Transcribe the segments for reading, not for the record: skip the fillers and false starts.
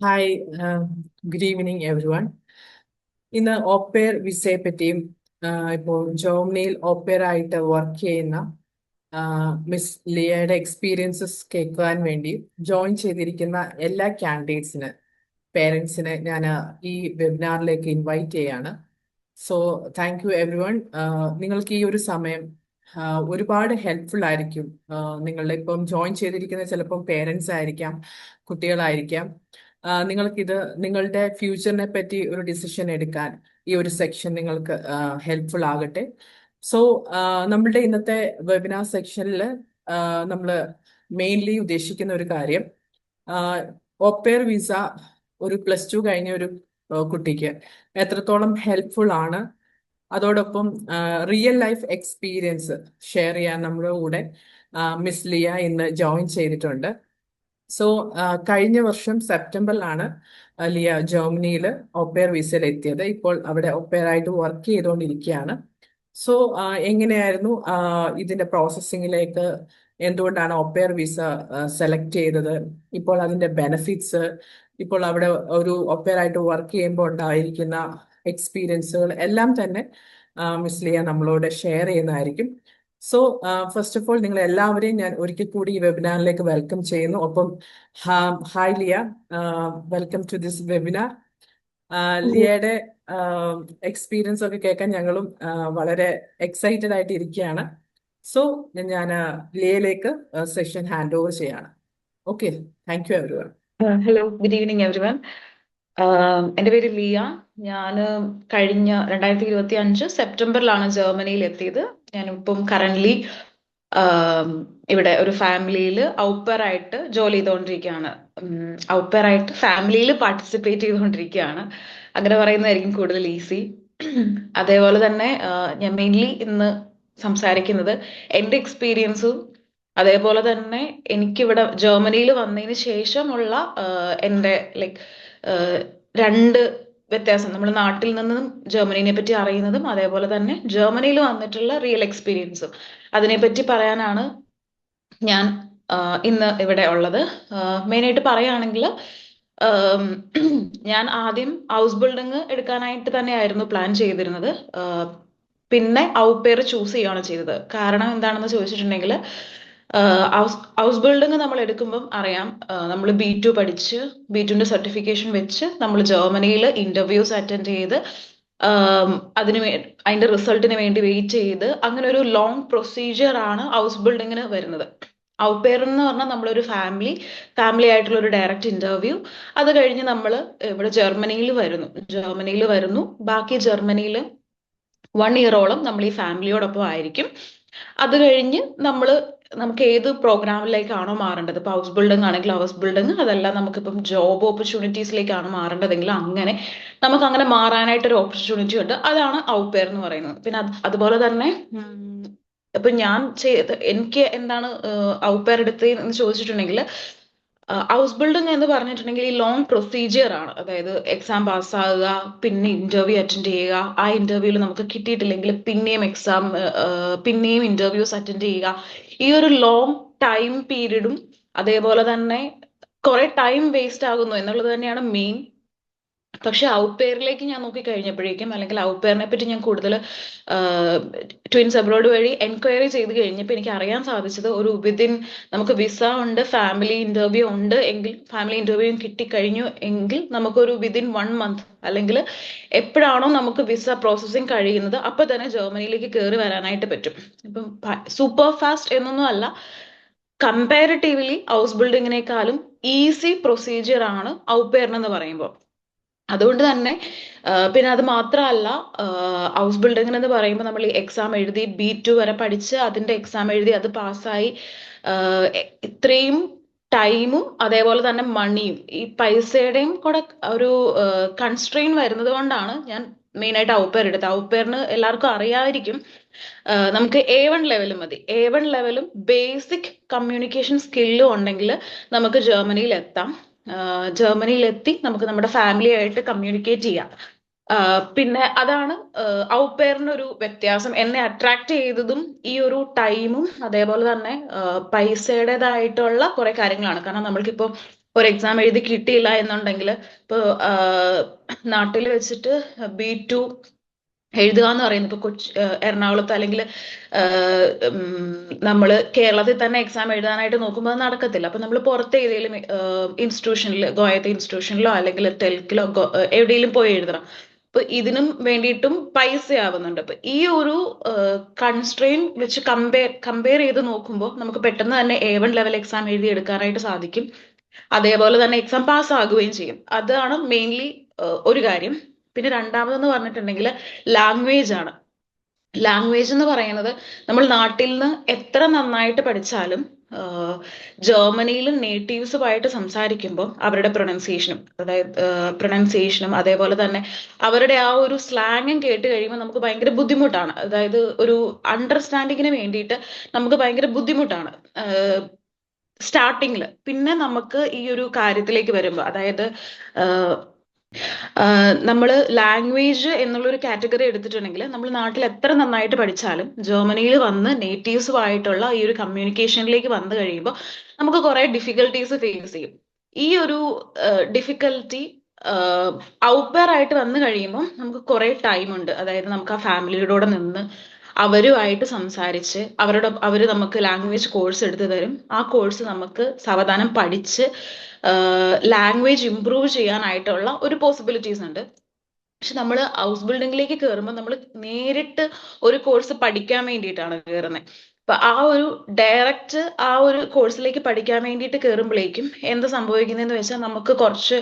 Hi good evening every one. ഇന്ന് ഓപ്പേർ വിസയെ പറ്റിയും ഇപ്പോൾ ജർമ്മനിയിൽ ഓപ്പേർ ആയിട്ട് വർക്ക് ചെയ്യുന്ന മിസ് ലിയയുടെ എക്സ്പീരിയൻസസ് കേൾക്കാൻ വേണ്ടി ജോയിൻ ചെയ്തിരിക്കുന്ന എല്ലാ കാൻഡിഡേറ്റ്സിന് പേരൻസിനെ ഞാൻ ഈ വെബിനാറിലേക്ക് ഇൻവൈറ്റ് ചെയ്യാണ്. So thank you every one. നിങ്ങൾക്ക് ഈ ഒരു സമയം ഒരുപാട് ഹെൽപ്ഫുൾ ആയിരിക്കും. നിങ്ങളുടെ ഇപ്പം ജോയിൻ ചെയ്തിരിക്കുന്ന ചിലപ്പം പേരൻസ് ആയിരിക്കാം, കുട്ടികളായിരിക്കാം. നിങ്ങൾക്കിത് നിങ്ങളുടെ ഫ്യൂച്ചറിനെ പറ്റി ഒരു ഡിസിഷൻ എടുക്കാൻ ഈ ഒരു സെക്ഷൻ നിങ്ങൾക്ക് ഹെൽപ്ഫുൾ ആകട്ടെ. സോ നമ്മളുടെ ഇന്നത്തെ വെബിനാർ സെക്ഷനിൽ നമ്മൾ മെയിൻലി ഉദ്ദേശിക്കുന്ന ഒരു കാര്യം, ഓപ്പേർ വിസ ഒരു +2 കഴിഞ്ഞ ഒരു കുട്ടിക്ക് എത്രത്തോളം ഹെൽപ്ഫുൾ ആണ്, അതോടൊപ്പം റിയൽ ലൈഫ് എക്സ്പീരിയൻസ് ഷെയർ ചെയ്യാൻ നമ്മുടെ കൂടെ മിസ് ലിയ ഇന്ന് ജോയിൻ ചെയ്തിട്ടുണ്ട്. സോ കഴിഞ്ഞ വർഷം സെപ്റ്റംബറിലാണ് ലിയ ജർമ്മനിയിൽ ഓപ്പേർ വിസയിൽ എത്തിയത്. ഇപ്പോൾ അവിടെ ഓപ്പേർ ആയിട്ട് വർക്ക് ചെയ്തുകൊണ്ടിരിക്കുകയാണ്. സോ എങ്ങനെയായിരുന്നു ഇതിന്റെ പ്രോസസ്സിങ്ങിലേക്ക്, എന്തുകൊണ്ടാണ് ഓപ്പേർ വിസ സെലക്ട് ചെയ്തത്, ഇപ്പോൾ അതിന്റെ ബെനിഫിറ്റ്സ്, ഇപ്പോൾ അവിടെ ഒരു ഓപ്പേർ ആയിട്ട് വർക്ക് ചെയ്യുമ്പോൾ ഉണ്ടായിരിക്കുന്ന എക്സ്പീരിയൻസുകൾ എല്ലാം തന്നെ മിസ് ലിയ നമ്മളോട് ഷെയർ ചെയ്യുന്നതായിരിക്കും. സോ ഫസ്റ്റ് ഓഫ് ഓൾ നിങ്ങൾ എല്ലാവരെയും ഞാൻ ഒരിക്കൽ കൂടി ഈ വെബിനാറിലേക്ക് വെൽക്കം ചെയ്യുന്നു. ഒപ്പം hi Liya, welcome to this webinar. ലിയയുടെ എക്സ്പീരിയൻസ് ഒക്കെ കേൾക്കാൻ ഞങ്ങളും വളരെ എക്സൈറ്റഡ് ആയിട്ട് ഇരിക്കുകയാണ്. സോ ഞാൻ ലിയയിലേക്ക് സെഷൻ ഹാൻഡ് ഓവർ ചെയ്യാണ്. Okay, thank you everyone. Hello, good evening everyone. എൻ്റെ പേര് ലിയ. ഞാൻ കഴിഞ്ഞ 2025 സെപ്റ്റംബറിലാണ് ജർമ്മനിയിൽ എത്തിയത്. ഞാനിപ്പം കറന്റ്ലി ഇവിടെ ഒരു ഫാമിലിയിൽ ഔപ്പറായിട്ട് ജോലി ചെയ്തുകൊണ്ടിരിക്കുകയാണ്. ഔപ്പറായിട്ട് ഫാമിലിയിൽ പാർട്ടിസിപ്പേറ്റ് ചെയ്തുകൊണ്ടിരിക്കുകയാണ്. അങ്ങനെ പറയുന്നതായിരിക്കും കൂടുതൽ ഈസി. അതേപോലെ തന്നെ ഞാൻ മെയിൻലി ഇന്ന് സംസാരിക്കുന്നത് എൻ്റെ എക്സ്പീരിയൻസും അതേപോലെ തന്നെ എനിക്കിവിടെ ജർമ്മനിയിൽ വന്നതിന് ശേഷമുള്ള എൻ്റെ ലൈക്ക് രണ്ട് വ്യത്യാസം, നമ്മുടെ നാട്ടിൽ നിന്നും ജർമ്മനിനെ പറ്റി അറിയുന്നതും അതേപോലെ തന്നെ ജർമ്മനിയിൽ വന്നിട്ടുള്ള റിയൽ എക്സ്പീരിയൻസും അതിനെപ്പറ്റി പറയാനാണ് ഞാൻ ഇന്ന് ഇവിടെ ഉള്ളത്. മെയിനായിട്ട് പറയുകയാണെങ്കിൽ ഞാൻ ആദ്യം ഹൗസ് ബിൽഡിങ് എടുക്കാനായിട്ട് തന്നെയായിരുന്നു പ്ലാൻ ചെയ്തിരുന്നത്. പിന്നെ ഔപ്പേർ ചൂസ് ചെയ്യുകയാണ് ചെയ്തത്. കാരണം എന്താണെന്ന് ചോദിച്ചിട്ടുണ്ടെങ്കിൽ, ഹൗസ് ബിൽഡിങ് നമ്മൾ എടുക്കുമ്പം അറിയാം, നമ്മൾ B2 പഠിച്ച് B2ന്റെ സർട്ടിഫിക്കേഷൻ വെച്ച് നമ്മൾ ജർമ്മനിയിൽ ഇന്റർവ്യൂസ് അറ്റൻഡ് ചെയ്ത് അതിന്റെ റിസൾട്ടിന് വേണ്ടി വെയിറ്റ് ചെയ്ത് അങ്ങനെ ഒരു ലോങ് പ്രൊസീജിയർ ആണ് ഹൗസ് ബിൽഡിങ്ങിന് വരുന്നത്. ഔപ്പേർ എന്ന് പറഞ്ഞാൽ നമ്മളൊരു ഫാമിലി ആയിട്ടുള്ള ഒരു ഡയറക്റ്റ് ഇന്റർവ്യൂ. അത് കഴിഞ്ഞ് നമ്മൾ ഇവിടെ ജർമ്മനിയിൽ വരുന്നു. ബാക്കി ജർമ്മനിയിൽ 1 ഇയറോളം നമ്മൾ ഈ ഫാമിലിയോടൊപ്പം ആയിരിക്കും. അത് കഴിഞ്ഞ് നമുക്ക് ഏത് പ്രോഗ്രാമിലേക്കാണോ മാറേണ്ടത്, ഇപ്പൊ ഹൗസ് ബിൽഡിംഗ് ആണെങ്കിൽ ഹൗസ് ബിൽഡിംഗ്, അതല്ല നമുക്കിപ്പം ജോബ് ഓപ്പർച്യൂണിറ്റീസിലേക്കാണ് മാറേണ്ടതെങ്കിൽ നമുക്ക് അങ്ങനെ മാറാനായിട്ട് ഒരു ഓപ്പർച്യൂണിറ്റി ഉണ്ട്. അതാണ് ഔപ്പേർ എന്ന് പറയുന്നത്. പിന്നെ അതുപോലെ തന്നെ ഇപ്പൊ എനിക്ക് എന്താണ് ഔപ്പേർ എടുത്തതെന്ന് ചോദിച്ചിട്ടുണ്ടെങ്കിൽ, ഹൗസ് ബിൽഡിംഗ് എന്ന് പറഞ്ഞിട്ടുണ്ടെങ്കിൽ ഈ ലോങ് പ്രൊസീജിയർ ആണ്. അതായത് എക്സാം പാസ്സാകുക, പിന്നെ ഇന്റർവ്യൂ അറ്റൻഡ് ചെയ്യുക, ആ ഇന്റർവ്യൂവിൽ നമുക്ക് കിട്ടിയിട്ടില്ലെങ്കിൽ പിന്നെയും ഇന്റർവ്യൂസ് അറ്റൻഡ് ചെയ്യുക. ഈ ഒരു ലോങ് ടൈം പീരീഡും അതേപോലെ തന്നെ കുറെ ടൈം വേസ്റ്റ് ആകുന്നു എന്നുള്ളത് തന്നെയാണ് മെയിൻ. പക്ഷെ ഔപ്പേറിലേക്ക് ഞാൻ നോക്കി കഴിഞ്ഞപ്പോഴേക്കും, അല്ലെങ്കിൽ ഔപ്പേറിനെ പറ്റി ഞാൻ കൂടുതൽ ട്വിൻസ് അബ്രോഡ് വഴി എൻക്വയറി ചെയ്ത് കഴിഞ്ഞപ്പോൾ എനിക്ക് അറിയാൻ സാധിച്ചത്, നമുക്ക് വിസ ഉണ്ട്, ഫാമിലി ഇന്റർവ്യൂ കിട്ടിക്കഴിഞ്ഞു എങ്കിൽ നമുക്കൊരു വിതിൻ 1 മന്ത് അല്ലെങ്കിൽ എപ്പോഴാണോ നമുക്ക് വിസ പ്രോസസ്സിങ് കഴിയുന്നത് അപ്പൊ തന്നെ ജർമ്മനിയിലേക്ക് കയറി വരാനായിട്ട് പറ്റും. ഇപ്പം സൂപ്പർ ഫാസ്റ്റ് എന്നൊന്നും അല്ല, കമ്പാരിറ്റീവ്ലി ഹൗസ് ബിൽഡിങ്ങിനേക്കാളും ഈസി പ്രൊസീജിയർ ആണ് ഔപ്പേറിനെന്ന് പറയുമ്പോൾ. അതുകൊണ്ട് തന്നെ പിന്നെ അത് മാത്രമല്ല, ഹൗസ് ബിൽഡിംഗ് എന്ന് പറയുമ്പോൾ നമ്മൾ ഈ എക്സാം എഴുതി B2 വരെ പഠിച്ച് അതിന്റെ എക്സാം എഴുതി അത് പാസ്സായി ഇത്രയും ടൈമും അതേപോലെ തന്നെ മണിയും ഈ പൈസയുടെയും കൂടെ ഒരു കൺസ്ട്രെയിൻ വരുന്നത് കൊണ്ടാണ് ഞാൻ മെയിനായിട്ട് ഔപ്പേർ എടുത്തത്. ഔപ്പേറിന് എല്ലാവർക്കും അറിയാമായിരിക്കും, നമുക്ക് A1 ലെവൽ മതി. A1 ലെവലും ബേസിക് കമ്മ്യൂണിക്കേഷൻ സ്കില്ലും ഉണ്ടെങ്കിൽ നമുക്ക് ജർമ്മനിയിൽ എത്താം. ജർമ്മനിയിലെത്തി നമുക്ക് നമ്മുടെ ഫാമിലി ആയിട്ട് കമ്മ്യൂണിക്കേറ്റ് ചെയ്യാം. പിന്നെ അതാണ് ഔപ്പേറിന്റെ ഒരു വ്യത്യാസം. എന്നെ അട്രാക്ട് ചെയ്തതും ഈ ഒരു ടൈമും അതേപോലെ തന്നെ പൈസയുടേതായിട്ടുള്ള കുറെ കാര്യങ്ങളാണ്. കാരണം നമ്മൾക്കിപ്പോൾ ഒരു എക്സാം എഴുതി കിട്ടിയില്ല എന്നുണ്ടെങ്കിൽ ഇപ്പോൾ നാട്ടിൽ വെച്ചിട്ട് B2 എഴുതുക എന്ന് പറയുന്നത് ഇപ്പൊ എറണാകുളത്ത് അല്ലെങ്കിൽ നമ്മൾ കേരളത്തിൽ തന്നെ എക്സാം എഴുതാനായിട്ട് നോക്കുമ്പോൾ അത് നടക്കത്തില്ല. അപ്പൊ നമ്മൾ പുറത്ത് ഏതെങ്കിലും ഇൻസ്റ്റിറ്റ്യൂഷനിൽ, ഗോയത്തെ ഇൻസ്റ്റിറ്റ്യൂഷനിലോ അല്ലെങ്കിൽ ടെൽക്കിലോ എവിടെയെങ്കിലും പോയി എഴുതണം. അപ്പൊ ഇതിനും വേണ്ടിയിട്ടും പൈസ ആവുന്നുണ്ട്. അപ്പൊ ഈ ഒരു കൺസ്ട്രെയിൻ വെച്ച് കമ്പയർ ചെയ്ത് നോക്കുമ്പോൾ നമുക്ക് പെട്ടെന്ന് തന്നെ A1 ലെവൽ എക്സാം എഴുതി എടുക്കാനായിട്ട് സാധിക്കും. അതേപോലെ തന്നെ എക്സാം പാസ് ആകുകയും ചെയ്യും. അതാണ് മെയിൻലി ഒരു കാര്യം. പിന്നെ രണ്ടാമതെന്ന് പറഞ്ഞിട്ടുണ്ടെങ്കിൽ ലാംഗ്വേജ് ആണ്. ലാംഗ്വേജ് എന്ന് പറയുന്നത് നമ്മൾ നാട്ടിൽ നിന്ന് എത്ര നന്നായിട്ട് പഠിച്ചാലും ജർമ്മനിയിലും നേറ്റീവ്സുമായിട്ട് സംസാരിക്കുമ്പോൾ അവരുടെ പ്രൊനൗൺസിയേഷനും അതേപോലെ തന്നെ അവരുടെ ആ ഒരു സ്ലാങ്ങും കേട്ട് കഴിയുമ്പോൾ നമുക്ക് ഭയങ്കര ബുദ്ധിമുട്ടാണ്. അതായത് ഒരു അണ്ടർസ്റ്റാൻഡിങ്ങിന് വേണ്ടിയിട്ട് നമുക്ക് ഭയങ്കര ബുദ്ധിമുട്ടാണ് സ്റ്റാർട്ടിങ്ങിൽ. പിന്നെ നമുക്ക് ഈ ഒരു കാര്യത്തിലേക്ക് വരുമ്പോൾ, അതായത് നമ്മൾ ലാംഗ്വേജ് എന്നുള്ളൊരു കാറ്റഗറി എടുത്തിട്ടുണ്ടെങ്കിൽ നമ്മൾ നാട്ടിൽ എത്ര നന്നായിട്ട് പഠിച്ചാലും ജർമ്മനിയിൽ വന്ന് നേറ്റീവ്സുമായിട്ടുള്ള ഈ ഒരു കമ്മ്യൂണിക്കേഷനിലേക്ക് വന്നു കഴിയുമ്പോൾ നമുക്ക് കുറെ ഡിഫിക്കൽട്ടീസ് ഫേസ് ചെയ്യും. ഈ ഒരു ഡിഫിക്കൽട്ടി ഔട്ട്പെയർ ആയിട്ട് വന്നു കഴിയുമ്പോൾ നമുക്ക് കുറെ ടൈം ഉണ്ട്. അതായത് നമുക്ക് ആ ഫാമിലിയുടെ നിന്ന് അവരുമായിട്ട് സംസാരിച്ച് അവര് നമുക്ക് ലാംഗ്വേജ് കോഴ്സ് എടുത്തു തരും. ആ കോഴ്സ് നമുക്ക് സാവധാനം പഠിച്ച് ലാംഗ്വേജ് ഇംപ്രൂവ് ചെയ്യാനായിട്ടുള്ള ഒരു പോസിബിലിറ്റീസ് ഉണ്ട്. പക്ഷെ നമ്മൾ ഹൗസ് ബിൽഡിങ്ങിലേക്ക് കയറുമ്പോൾ നമ്മൾ നേരിട്ട് ഒരു കോഴ്സ് പഠിക്കാൻ വേണ്ടിയിട്ടാണ് കയറുന്നത്. അപ്പൊ ആ ഒരു കോഴ്സിലേക്ക് പഠിക്കാൻ വേണ്ടിയിട്ട് കയറുമ്പോഴേക്കും എന്ത് സംഭവിക്കുന്നതെന്ന് വെച്ചാൽ നമുക്ക് കുറച്ച്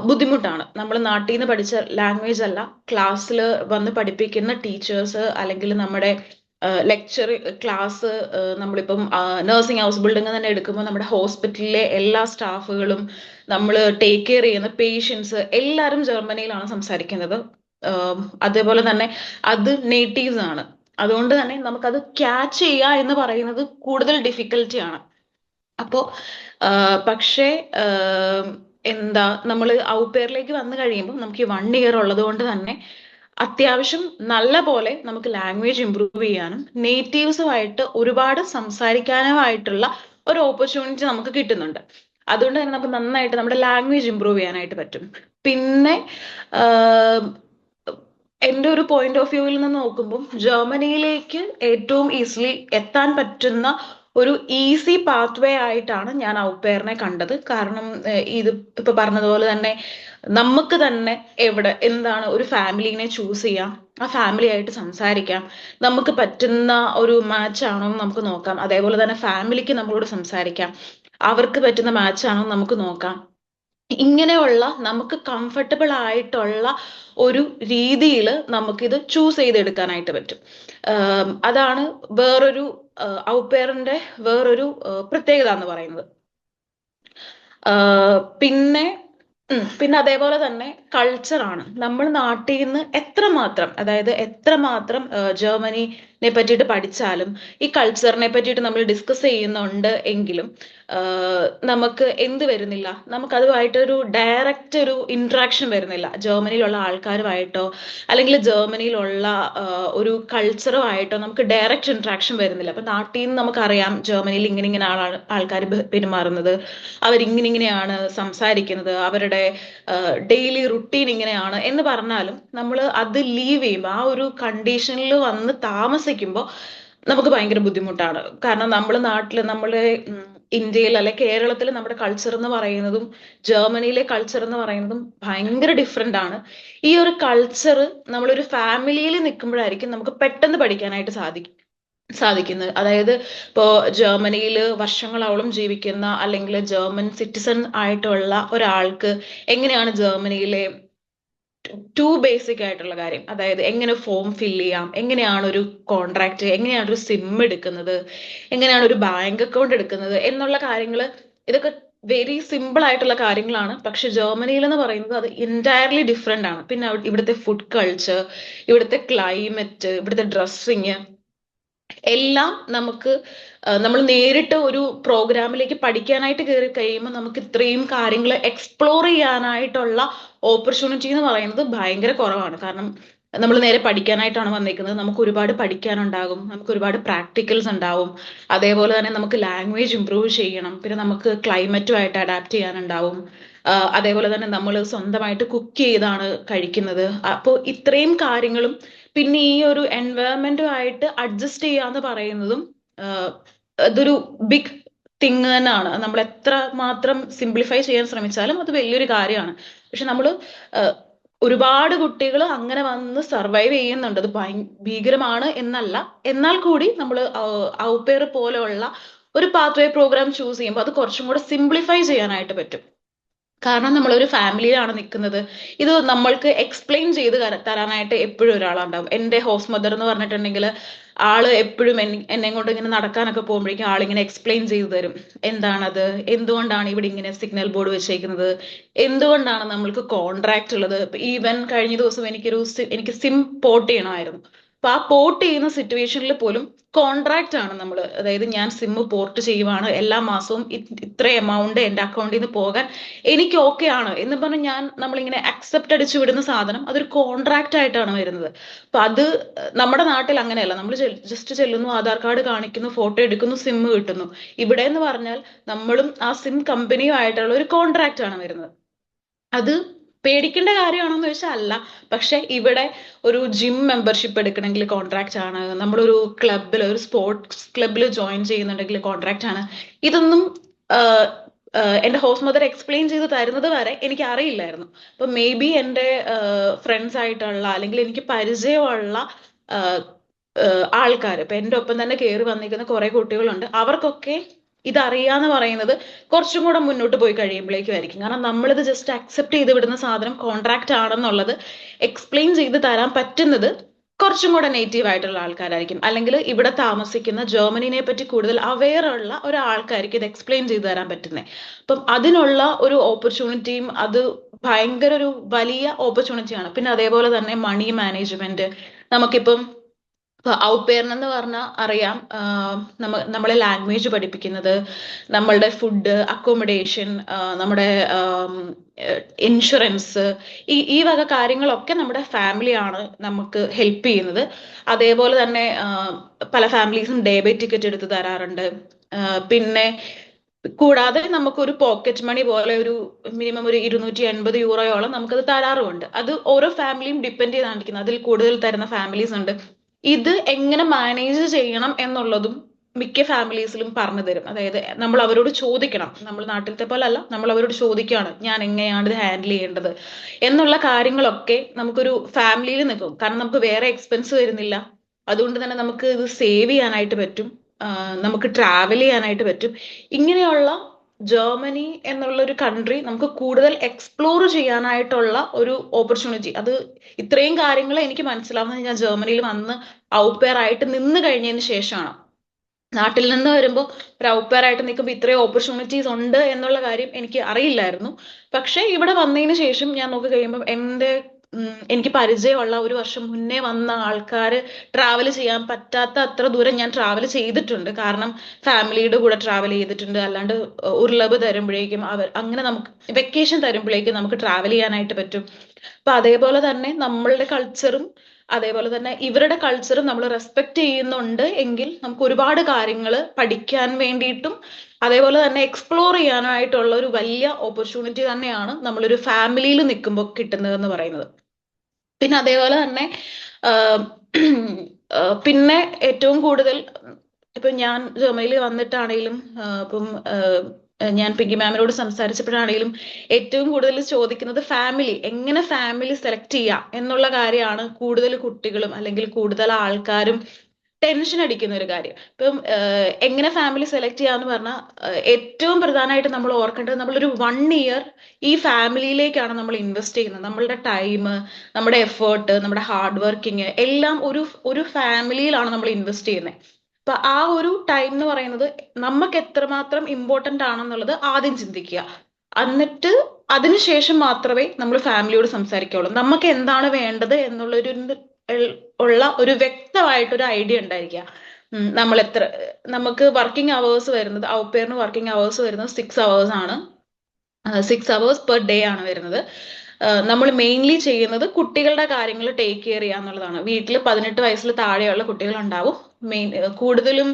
ബുദ്ധിമുട്ടാണ്. നമ്മൾ നാട്ടിൽ നിന്ന് പഠിച്ച ലാംഗ്വേജ് അല്ല ക്ലാസ്സിൽ വന്ന് പഠിപ്പിക്കുന്ന ടീച്ചേഴ്സ് അല്ലെങ്കിൽ നമ്മുടെ ലെക്ചർ ക്ലാസ്. നമ്മളിപ്പം നഴ്സിംഗ് ഹൗസ് ബിൽഡിംഗ് തന്നെ എടുക്കുമ്പോൾ നമ്മുടെ ഹോസ്പിറ്റലിലെ എല്ലാ സ്റ്റാഫുകളും, നമ്മൾ ടേക്ക് കെയർ ചെയ്യുന്ന പേഷ്യൻസ് എല്ലാവരും ജർമ്മനിയിലാണ് സംസാരിക്കുന്നത്. അതേപോലെ തന്നെ അത് നേറ്റീവ്സ് ആണ്. അതുകൊണ്ട് തന്നെ നമുക്കത് ക്യാച്ച് ചെയ്യുക എന്ന് പറയുന്നത് കൂടുതൽ ഡിഫിക്കൽറ്റി ആണ്. അപ്പോ പക്ഷേ എന്താ നമ്മൾ ഔട്ട്പെയറിലേക്ക് വന്നു കഴിയുമ്പോൾ നമുക്ക് ഈ 1 ഇയർ ഉള്ളത് കൊണ്ട് തന്നെ അത്യാവശ്യം നല്ല പോലെ നമുക്ക് ലാംഗ്വേജ് ഇംപ്രൂവ് ചെയ്യാനും നേറ്റീവ്സുമായിട്ട് ഒരുപാട് സംസാരിക്കാനുമായിട്ടുള്ള ഒരു ഓപ്പർച്യൂണിറ്റി നമുക്ക് കിട്ടുന്നുണ്ട്. അതുകൊണ്ട് തന്നെ നമുക്ക് നന്നായിട്ട് നമ്മുടെ ലാംഗ്വേജ് ഇംപ്രൂവ് ചെയ്യാനായിട്ട് പറ്റും. പിന്നെ എൻ്റെ ഒരു പോയിന്റ് ഓഫ് വ്യൂവിൽ നിന്ന് നോക്കുമ്പോൾ ജർമ്മനിയിലേക്ക് ഏറ്റവും ഈസിലി എത്താൻ പറ്റുന്ന ഒരു ഈസി പാത്വേ ആയിട്ടാണ് ഞാൻ ഔട്ട്പെയറിനെ കണ്ടത്. കാരണം ഇത് ഇപ്പൊ പറഞ്ഞതുപോലെ തന്നെ നമുക്ക് തന്നെ എന്താണ് ഒരു ഫാമിലിനെ ചൂസ് ചെയ്യാം, ആ ഫാമിലി ആയിട്ട് സംസാരിക്കാം, നമുക്ക് പറ്റുന്ന ഒരു മാച്ച് ആണോ എന്ന് നമുക്ക് നോക്കാം. അതേപോലെ തന്നെ ഫാമിലിക്ക് നമ്മളോട് സംസാരിക്കാം, അവർക്ക് പറ്റുന്ന മാച്ച് ആണോ എന്ന് നമുക്ക് നോക്കാം. ഇങ്ങനെയുള്ള നമുക്ക് കംഫർട്ടബിൾ ആയിട്ടുള്ള ഒരു രീതിയിൽ നമുക്കിത് ചൂസ് ചെയ്തെടുക്കാനായിട്ട് പറ്റും. അതാണ് വേറൊരു ഔട്ട്പെയറിന്റെ വേറൊരു പ്രത്യേകത എന്ന് പറയുന്നത്. പിന്നെ അതേപോലെ തന്നെ കൾച്ചറാണ്. നമ്മൾ നാട്ടിൽ നിന്ന് എത്രമാത്രം ജർമ്മനിനെ പറ്റിയിട്ട് പഠിച്ചാലും ഈ കൾച്ചറിനെ പറ്റിയിട്ട് നമ്മൾ ഡിസ്കസ് ചെയ്യുന്നുണ്ട് എങ്കിലും നമുക്ക് എന്ത് വരുന്നില്ല, നമുക്ക് അതുമായിട്ടൊരു ഡയറക്റ്റ് ഒരു ഇന്ററാക്ഷൻ വരുന്നില്ല. ജർമ്മനിയിലുള്ള ആൾക്കാരുമായിട്ടോ അല്ലെങ്കിൽ ജർമ്മനിയിലുള്ള ഒരു കൾച്ചറുമായിട്ടോ നമുക്ക് ഡയറക്റ്റ് ഇന്ററാക്ഷൻ വരുന്നില്ല. അപ്പൊ നാട്ടിൽ നിന്ന് നമുക്കറിയാം ജർമ്മനിയിൽ ഇങ്ങനെ ആൾക്കാർ പെരുമാറുന്നത്, അവരിങ്ങനെയാണ് സംസാരിക്കുന്നത്, അവരുടെ ഡെയിലി റുട്ടീൻ ഇങ്ങനെയാണ് എന്ന് പറഞ്ഞാലും നമ്മൾ അത് ലീവ് ചെയ്യുമ്പോൾ, ആ ഒരു കണ്ടീഷനിൽ വന്ന് താമസിക്കുമ്പോൾ നമുക്ക് ഭയങ്കര ബുദ്ധിമുട്ടാണ്. കാരണം നമ്മളെ ഇന്ത്യയിൽ അല്ലെ കേരളത്തിൽ നമ്മുടെ കൾച്ചർ എന്ന് പറയുന്നതും ജർമ്മനിയിലെ കൾച്ചർ എന്ന് പറയുന്നതും ഭയങ്കര ഡിഫറെന്റ് ആണ്. ഈ ഒരു കൾച്ചർ നമ്മളൊരു ഫാമിലിയിൽ നിൽക്കുമ്പോഴായിരിക്കും നമുക്ക് പെട്ടെന്ന് പഠിക്കാനായിട്ട് സാധിക്കുന്നത്. അതായത് ഇപ്പോ ജർമ്മനിയിൽ വർഷങ്ങളോളം ജീവിക്കുന്ന അല്ലെങ്കിൽ ജർമ്മൻ സിറ്റിസൺ ആയിട്ടുള്ള ഒരാൾക്ക് എങ്ങനെയാണ് ജർമ്മനിയിലെ ബേസിക് ആയിട്ടുള്ള കാര്യം, അതായത് എങ്ങനെ ഫോം ഫില്ല് ചെയ്യാം, എങ്ങനെയാണ് ഒരു കോൺട്രാക്ട്, എങ്ങനെയാണ് ഒരു സിം എടുക്കുന്നത്, എങ്ങനെയാണ് ഒരു ബാങ്ക് അക്കൗണ്ട് എടുക്കുന്നത് എന്നുള്ള കാര്യങ്ങൾ, ഇതൊക്കെ വെരി സിമ്പിൾ ആയിട്ടുള്ള കാര്യങ്ങളാണ്. പക്ഷെ ജർമ്മനിയിൽ എന്ന് പറയുന്നത് അത് എൻറ്റയർലി ഡിഫറെന്റ് ആണ്. പിന്നെ ഇവിടുത്തെ ഫുഡ് കൾച്ചർ, ഇവിടുത്തെ ക്ലൈമറ്റ്, ഇവിടുത്തെ ഡ്രസ്സിങ് എല്ലാം നമ്മൾ നേരിട്ട് ഒരു പ്രോഗ്രാമിലേക്ക് പഠിക്കാനായിട്ട് കയറി കഴിയുമ്പോൾ നമുക്ക് ഇത്രയും കാര്യങ്ങൾ എക്സ്പ്ലോർ ചെയ്യാനായിട്ടുള്ള ഓപ്പർച്യൂണിറ്റി എന്ന് പറയുന്നത് ഭയങ്കര കുറവാണ്. കാരണം നമ്മൾ നേരെ പഠിക്കാനായിട്ടാണ് വന്നിരിക്കുന്നത്. നമുക്ക് ഒരുപാട് പഠിക്കാനുണ്ടാകും, നമുക്ക് ഒരുപാട് പ്രാക്ടിക്കൽസ് ഉണ്ടാവും. അതേപോലെ തന്നെ നമുക്ക് ലാംഗ്വേജ് ഇംപ്രൂവ് ചെയ്യണം, പിന്നെ നമുക്ക് ക്ലൈമറ്റുമായിട്ട് അഡാപ്റ്റ് ചെയ്യാനുണ്ടാവും. അതേപോലെ തന്നെ നമ്മൾ സ്വന്തമായിട്ട് കുക്ക് ചെയ്താണ് കഴിക്കുന്നത്. അപ്പോൾ ഇത്രയും കാര്യങ്ങളും പിന്നെ ഈ ഒരു എൻവയറമെന്റുമായിട്ട് അഡ്ജസ്റ്റ് ചെയ്യാന്ന് പറയുന്നതും ആഹ് അതൊരു ബിഗ് തിങ് തന്നെയാണ്. നമ്മൾ എത്ര മാത്രം സിംപ്ലിഫൈ ചെയ്യാൻ ശ്രമിച്ചാലും അത് വലിയൊരു കാര്യമാണ്. പക്ഷെ നമ്മൾ ഒരുപാട് കുട്ടികൾ അങ്ങനെ വന്ന് സർവൈവ് ചെയ്യുന്നുണ്ട്. അത് ഭീകരമാണ് എന്നല്ല, എന്നാൽ കൂടി നമ്മൾ ഔപെയർ പോലെയുള്ള ഒരു പാത്വേ പ്രോഗ്രാം ചൂസ് ചെയ്യുമ്പോൾ അത് കുറച്ചും കൂടെ സിംപ്ലിഫൈ ചെയ്യാനായിട്ട് പറ്റും. കാരണം നമ്മളൊരു ഫാമിലിയിലാണ് നിൽക്കുന്നത്. ഇത് നമ്മൾക്ക് എക്സ്പ്ലെയിൻ ചെയ്ത് തരാനായിട്ട് എപ്പോഴും ഒരാളുണ്ടാവും. എൻ്റെ ഹോസ്റ്റ് മദർ എന്ന് പറഞ്ഞിട്ടുണ്ടെങ്കിൽ ആള് എപ്പോഴും എന്നെ കൊണ്ട് ഇങ്ങനെ നടക്കാനൊക്കെ പോകുമ്പോഴേക്കും ആളിങ്ങനെ എക്സ്പ്ലെയിൻ ചെയ്തു തരും. എന്താണത്, എന്തുകൊണ്ടാണ് ഇവിടെ ഇങ്ങനെ സിഗ്നൽ ബോർഡ് വെച്ചേക്കുന്നത്, എന്തുകൊണ്ടാണ് നമ്മൾക്ക് കോൺട്രാക്ട് ഉള്ളത്. ഈവൻ കഴിഞ്ഞ ദിവസം എനിക്ക് സിം പോർട്ട് ചെയ്യണമായിരുന്നു. അപ്പൊ ആ പോർട്ട് ചെയ്യുന്ന സിറ്റുവേഷനിൽ പോലും കോൺട്രാക്ട് ആണ് നമ്മൾ, അതായത് ഞാൻ സിം പോർട്ട് ചെയ്യുവാണ്, എല്ലാ മാസവും ഇത്ര എമൗണ്ട് എൻ്റെ അക്കൗണ്ടിൽ നിന്ന് പോകാൻ എനിക്ക് ഓക്കെ ആണ് എന്ന് പറഞ്ഞ് നമ്മളിങ്ങനെ അക്സെപ്റ്റ് അടിച്ചു വിടുന്ന സാധനം അതൊരു കോൺട്രാക്ട് ആയിട്ടാണ് വരുന്നത്. അപ്പൊ അത് നമ്മുടെ നാട്ടിൽ അങ്ങനെയല്ല. നമ്മൾ ജസ്റ്റ് ചെല്ലുന്നു, ആധാർ കാർഡ് കാണിക്കുന്നു, ഫോട്ടോ എടുക്കുന്നു, സിം കിട്ടുന്നു. ഇവിടെ എന്ന് പറഞ്ഞാൽ നമ്മളും ആ സിം കമ്പനിയും ആയിട്ടുള്ള ഒരു കോൺട്രാക്ട് ആണ് വരുന്നത്. അത് പേടിക്കേണ്ട കാര്യമാണെന്ന് ചോദിച്ചാൽ അല്ല. പക്ഷെ ഇവിടെ ഒരു ജിം മെമ്പർഷിപ്പ് എടുക്കണമെങ്കിൽ കോൺട്രാക്ട് ആണ്, നമ്മളൊരു ക്ലബിൽ, ഒരു സ്പോർട്സ് ക്ലബിൽ ജോയിൻ ചെയ്യുന്നുണ്ടെങ്കിൽ കോൺട്രാക്ട് ആണ്. ഇതൊന്നും എന്റെ ഹോസ്റ്റ് മദർ എക്സ്പ്ലെയിൻ ചെയ്ത് തരുന്നത് വരെ എനിക്ക് അറിയില്ലായിരുന്നു. അപ്പൊ മേ ബി എൻ്റെ ഫ്രണ്ട്സ് ആയിട്ടുള്ള അല്ലെങ്കിൽ എനിക്ക് പരിചയമുള്ള ആൾക്കാർ, ഇപ്പൊ എൻ്റെ ഒപ്പം തന്നെ കയറി വന്നിരിക്കുന്ന കുറെ കുട്ടികളുണ്ട്, അവർക്കൊക്കെ ഇതറിയാന്ന് പറയുന്നത് കുറച്ചും കൂടെ മുന്നോട്ട് പോയി കഴിയുമ്പോഴേക്കും ആയിരിക്കും. കാരണം നമ്മളിത് ജസ്റ്റ് അക്സെപ്റ്റ് ചെയ്ത് വിടുന്ന സാധനം കോൺട്രാക്ട് ആണെന്നുള്ളത് എക്സ്പ്ലെയിൻ ചെയ്ത് തരാൻ പറ്റുന്നത് കുറച്ചും കൂടെ നേറ്റീവ് ആയിട്ടുള്ള ആൾക്കാരായിരിക്കും. അല്ലെങ്കിൽ ഇവിടെ താമസിക്കുന്ന ജർമ്മനിനെ പറ്റി കൂടുതൽ അവെയർ ഉള്ള ഒരാൾക്കാർക്ക് ഇത് എക്സ്പ്ലെയിൻ ചെയ്തു തരാൻ പറ്റുന്നത്. അപ്പം അതിനുള്ള ഒരു ഓപ്പർച്യൂണിറ്റിയും അത് ഭയങ്കര ഒരു വലിയ ഓപ്പർച്യൂണിറ്റിയാണ്. പിന്നെ അതേപോലെ തന്നെ മണി മാനേജ്മെന്റ്. നമുക്കിപ്പം ഔപെയറിന് എന്ന് പറഞ്ഞാൽ അറിയാം, നമ്മളെ ലാംഗ്വേജ് പഠിപ്പിക്കുന്നത്, നമ്മളുടെ ഫുഡ്, അക്കോമഡേഷൻ, നമ്മുടെ ഇൻഷുറൻസ്, ഈ വക കാര്യങ്ങളൊക്കെ നമ്മുടെ ഫാമിലിയാണ് നമുക്ക് ഹെൽപ്പ് ചെയ്യുന്നത്. അതേപോലെ തന്നെ പല ഫാമിലീസും ഡേ ബൈ ടിക്കറ്റ് എടുത്ത് തരാറുണ്ട്. പിന്നെ കൂടാതെ നമുക്കൊരു പോക്കറ്റ് മണി പോലെ ഒരു മിനിമം ഒരു 280 യൂറോയോളം നമുക്കത് തരാറുമുണ്ട്. അത് ഓരോ ഫാമിലിയും ഡിപ്പെൻഡ് ചെയ്താണ് ഇരിക്കുന്നത്. അതിൽ കൂടുതൽ തരുന്ന ഫാമിലീസ് ഉണ്ട്. ഇത് എങ്ങനെ മാനേജ് ചെയ്യണം എന്നുള്ളതും മിക്ക ഫാമിലീസിലും പറഞ്ഞു തരും. അതായത് നമ്മൾ അവരോട് ചോദിക്കണം. നമ്മൾ നാട്ടിലത്തെ പോലെ അല്ല, നമ്മൾ അവരോട് ചോദിക്കുകയാണ് ഞാൻ എങ്ങനെയാണ് ഇത് ഹാൻഡിൽ ചെയ്യേണ്ടത് എന്നുള്ള കാര്യങ്ങളൊക്കെ നമുക്കൊരു ഫാമിലിയിൽ നിൽക്കും. കാരണം നമുക്ക് വേറെ എക്സ്പെൻസ് വരുന്നില്ല. അതുകൊണ്ട് തന്നെ നമുക്ക് ഇത് സേവ് ചെയ്യാനായിട്ട് പറ്റും, നമുക്ക് ട്രാവൽ ചെയ്യാനായിട്ട് പറ്റും. ഇങ്ങനെയുള്ള ജർമ്മനി എന്നുള്ള ഒരു കൺട്രി നമുക്ക് കൂടുതൽ എക്സ്പ്ലോർ ചെയ്യാനായിട്ടുള്ള ഒരു ഓപ്പർച്യൂണിറ്റി. അത് ഇത്രയും കാര്യങ്ങൾ എനിക്ക് മനസ്സിലാവുന്നത് ഞാൻ ജർമ്മനിയിൽ വന്ന് ഔപെയർ ആയിട്ട് നിന്ന് കഴിഞ്ഞതിന് ശേഷമാണ്. നാട്ടിൽ നിന്ന് വരുമ്പോൾ ഒരു ഔപെയർ ആയിട്ട് നിൽക്കുമ്പോൾ ഇത്രയും ഓപ്പർച്യൂണിറ്റീസ് ഉണ്ട് എന്നുള്ള കാര്യം എനിക്ക് അറിയില്ലായിരുന്നു. പക്ഷെ ഇവിടെ വന്നതിന് ശേഷം ഞാൻ നോക്കി കഴിയുമ്പോൾ എനിക്ക് പരിചയമുള്ള 1 വർഷം മുന്നേ വന്ന ആൾക്കാർ ട്രാവൽ ചെയ്യാൻ പറ്റാത്ത അത്ര ദൂരം ഞാൻ ട്രാവൽ ചെയ്തിട്ടുണ്ട്. കാരണം ഫാമിലിയുടെ കൂടെ ട്രാവൽ ചെയ്തിട്ടുണ്ട്. അല്ലാണ്ട് ഉരുളവ് തരുമ്പോഴേക്കും അങ്ങനെ നമുക്ക് വെക്കേഷൻ തരുമ്പോഴേക്കും നമുക്ക് ട്രാവൽ ചെയ്യാനായിട്ട് പറ്റും. അപ്പൊ അതേപോലെ തന്നെ നമ്മളുടെ കൾച്ചറും അതേപോലെ തന്നെ ഇവരുടെ കൾച്ചറും നമ്മൾ റെസ്പെക്ട് ചെയ്യുന്നുണ്ട് എങ്കിൽ നമുക്ക് ഒരുപാട് കാര്യങ്ങൾ പഠിക്കാൻ വേണ്ടിയിട്ടും അതേപോലെ തന്നെ എക്സ്പ്ലോർ ചെയ്യാനായിട്ടുള്ള ഒരു വലിയ ഓപ്പർച്യൂണിറ്റി തന്നെയാണ് നമ്മളൊരു ഫാമിലിയിൽ നിൽക്കുമ്പോൾ കിട്ടുന്നതെന്ന് പറയുന്നത്. പിന്നെ അതേപോലെ തന്നെ പിന്നെ ഏറ്റവും കൂടുതൽ ഇപ്പൊ ഞാൻ ജർമ്മനിയിൽ വന്നിട്ടാണെങ്കിലും ഇപ്പം ഞാൻ പിങ്കി മാമിനോട് സംസാരിച്ചപ്പോഴാണെങ്കിലും ഏറ്റവും കൂടുതൽ ചോദിക്കുന്നത് എങ്ങനെ ഫാമിലി സെലക്ട് ചെയ്യാം എന്നുള്ള കാര്യമാണ്. കൂടുതൽ കുട്ടികളും അല്ലെങ്കിൽ കൂടുതൽ ആൾക്കാരും ടെൻഷൻ അടിക്കുന്ന ഒരു കാര്യം. ഇപ്പം എങ്ങനെ ഫാമിലി സെലക്ട് ചെയ്യാന്ന് പറഞ്ഞാൽ ഏറ്റവും പ്രധാനമായിട്ട് നമ്മൾ ഓർക്കേണ്ടത് നമ്മളൊരു 1 ഇയർ ഈ ഫാമിലിയിലേക്കാണ് നമ്മൾ ഇൻവെസ്റ്റ് ചെയ്യുന്നത്. നമ്മളുടെ ടൈം, നമ്മുടെ എഫേർട്ട്, നമ്മുടെ ഹാർഡ് വർക്കിംഗ് എല്ലാം ഒരു ഫാമിലിയിലാണ് നമ്മൾ ഇൻവെസ്റ്റ് ചെയ്യുന്നത്. അപ്പൊ ആ ഒരു ടൈം എന്ന് പറയുന്നത് നമുക്ക് എത്രമാത്രം ഇമ്പോർട്ടന്റ് ആണെന്നുള്ളത് ആദ്യം ചിന്തിക്കുക. എന്നിട്ട് അതിനുശേഷം മാത്രമേ നമ്മൾ ഫാമിലിയോട് സംസാരിക്കുള്ളൂ. നമുക്ക് എന്താണ് വേണ്ടത് ഉള്ള ഒരു വ്യക്തമായിട്ടൊരു ഐഡിയ ഉണ്ടായിരിക്കുക. നമുക്ക് വർക്കിംഗ് അവേഴ്സ് വരുന്നത്, ഔപെയറിന് വർക്കിംഗ് അവേഴ്സ് വരുന്നത് 6 hours ആണ്. 6 hours പെർ ഡേ ആണ് വരുന്നത്. നമ്മൾ മെയിൻലി ചെയ്യുന്നത് കുട്ടികളുടെ കാര്യങ്ങൾ ടേക്ക് കെയർ ചെയ്യുക എന്നുള്ളതാണ്. വീട്ടിൽ 18 വയസ്സിൽ താഴെയുള്ള കുട്ടികളുണ്ടാവും. കൂടുതലും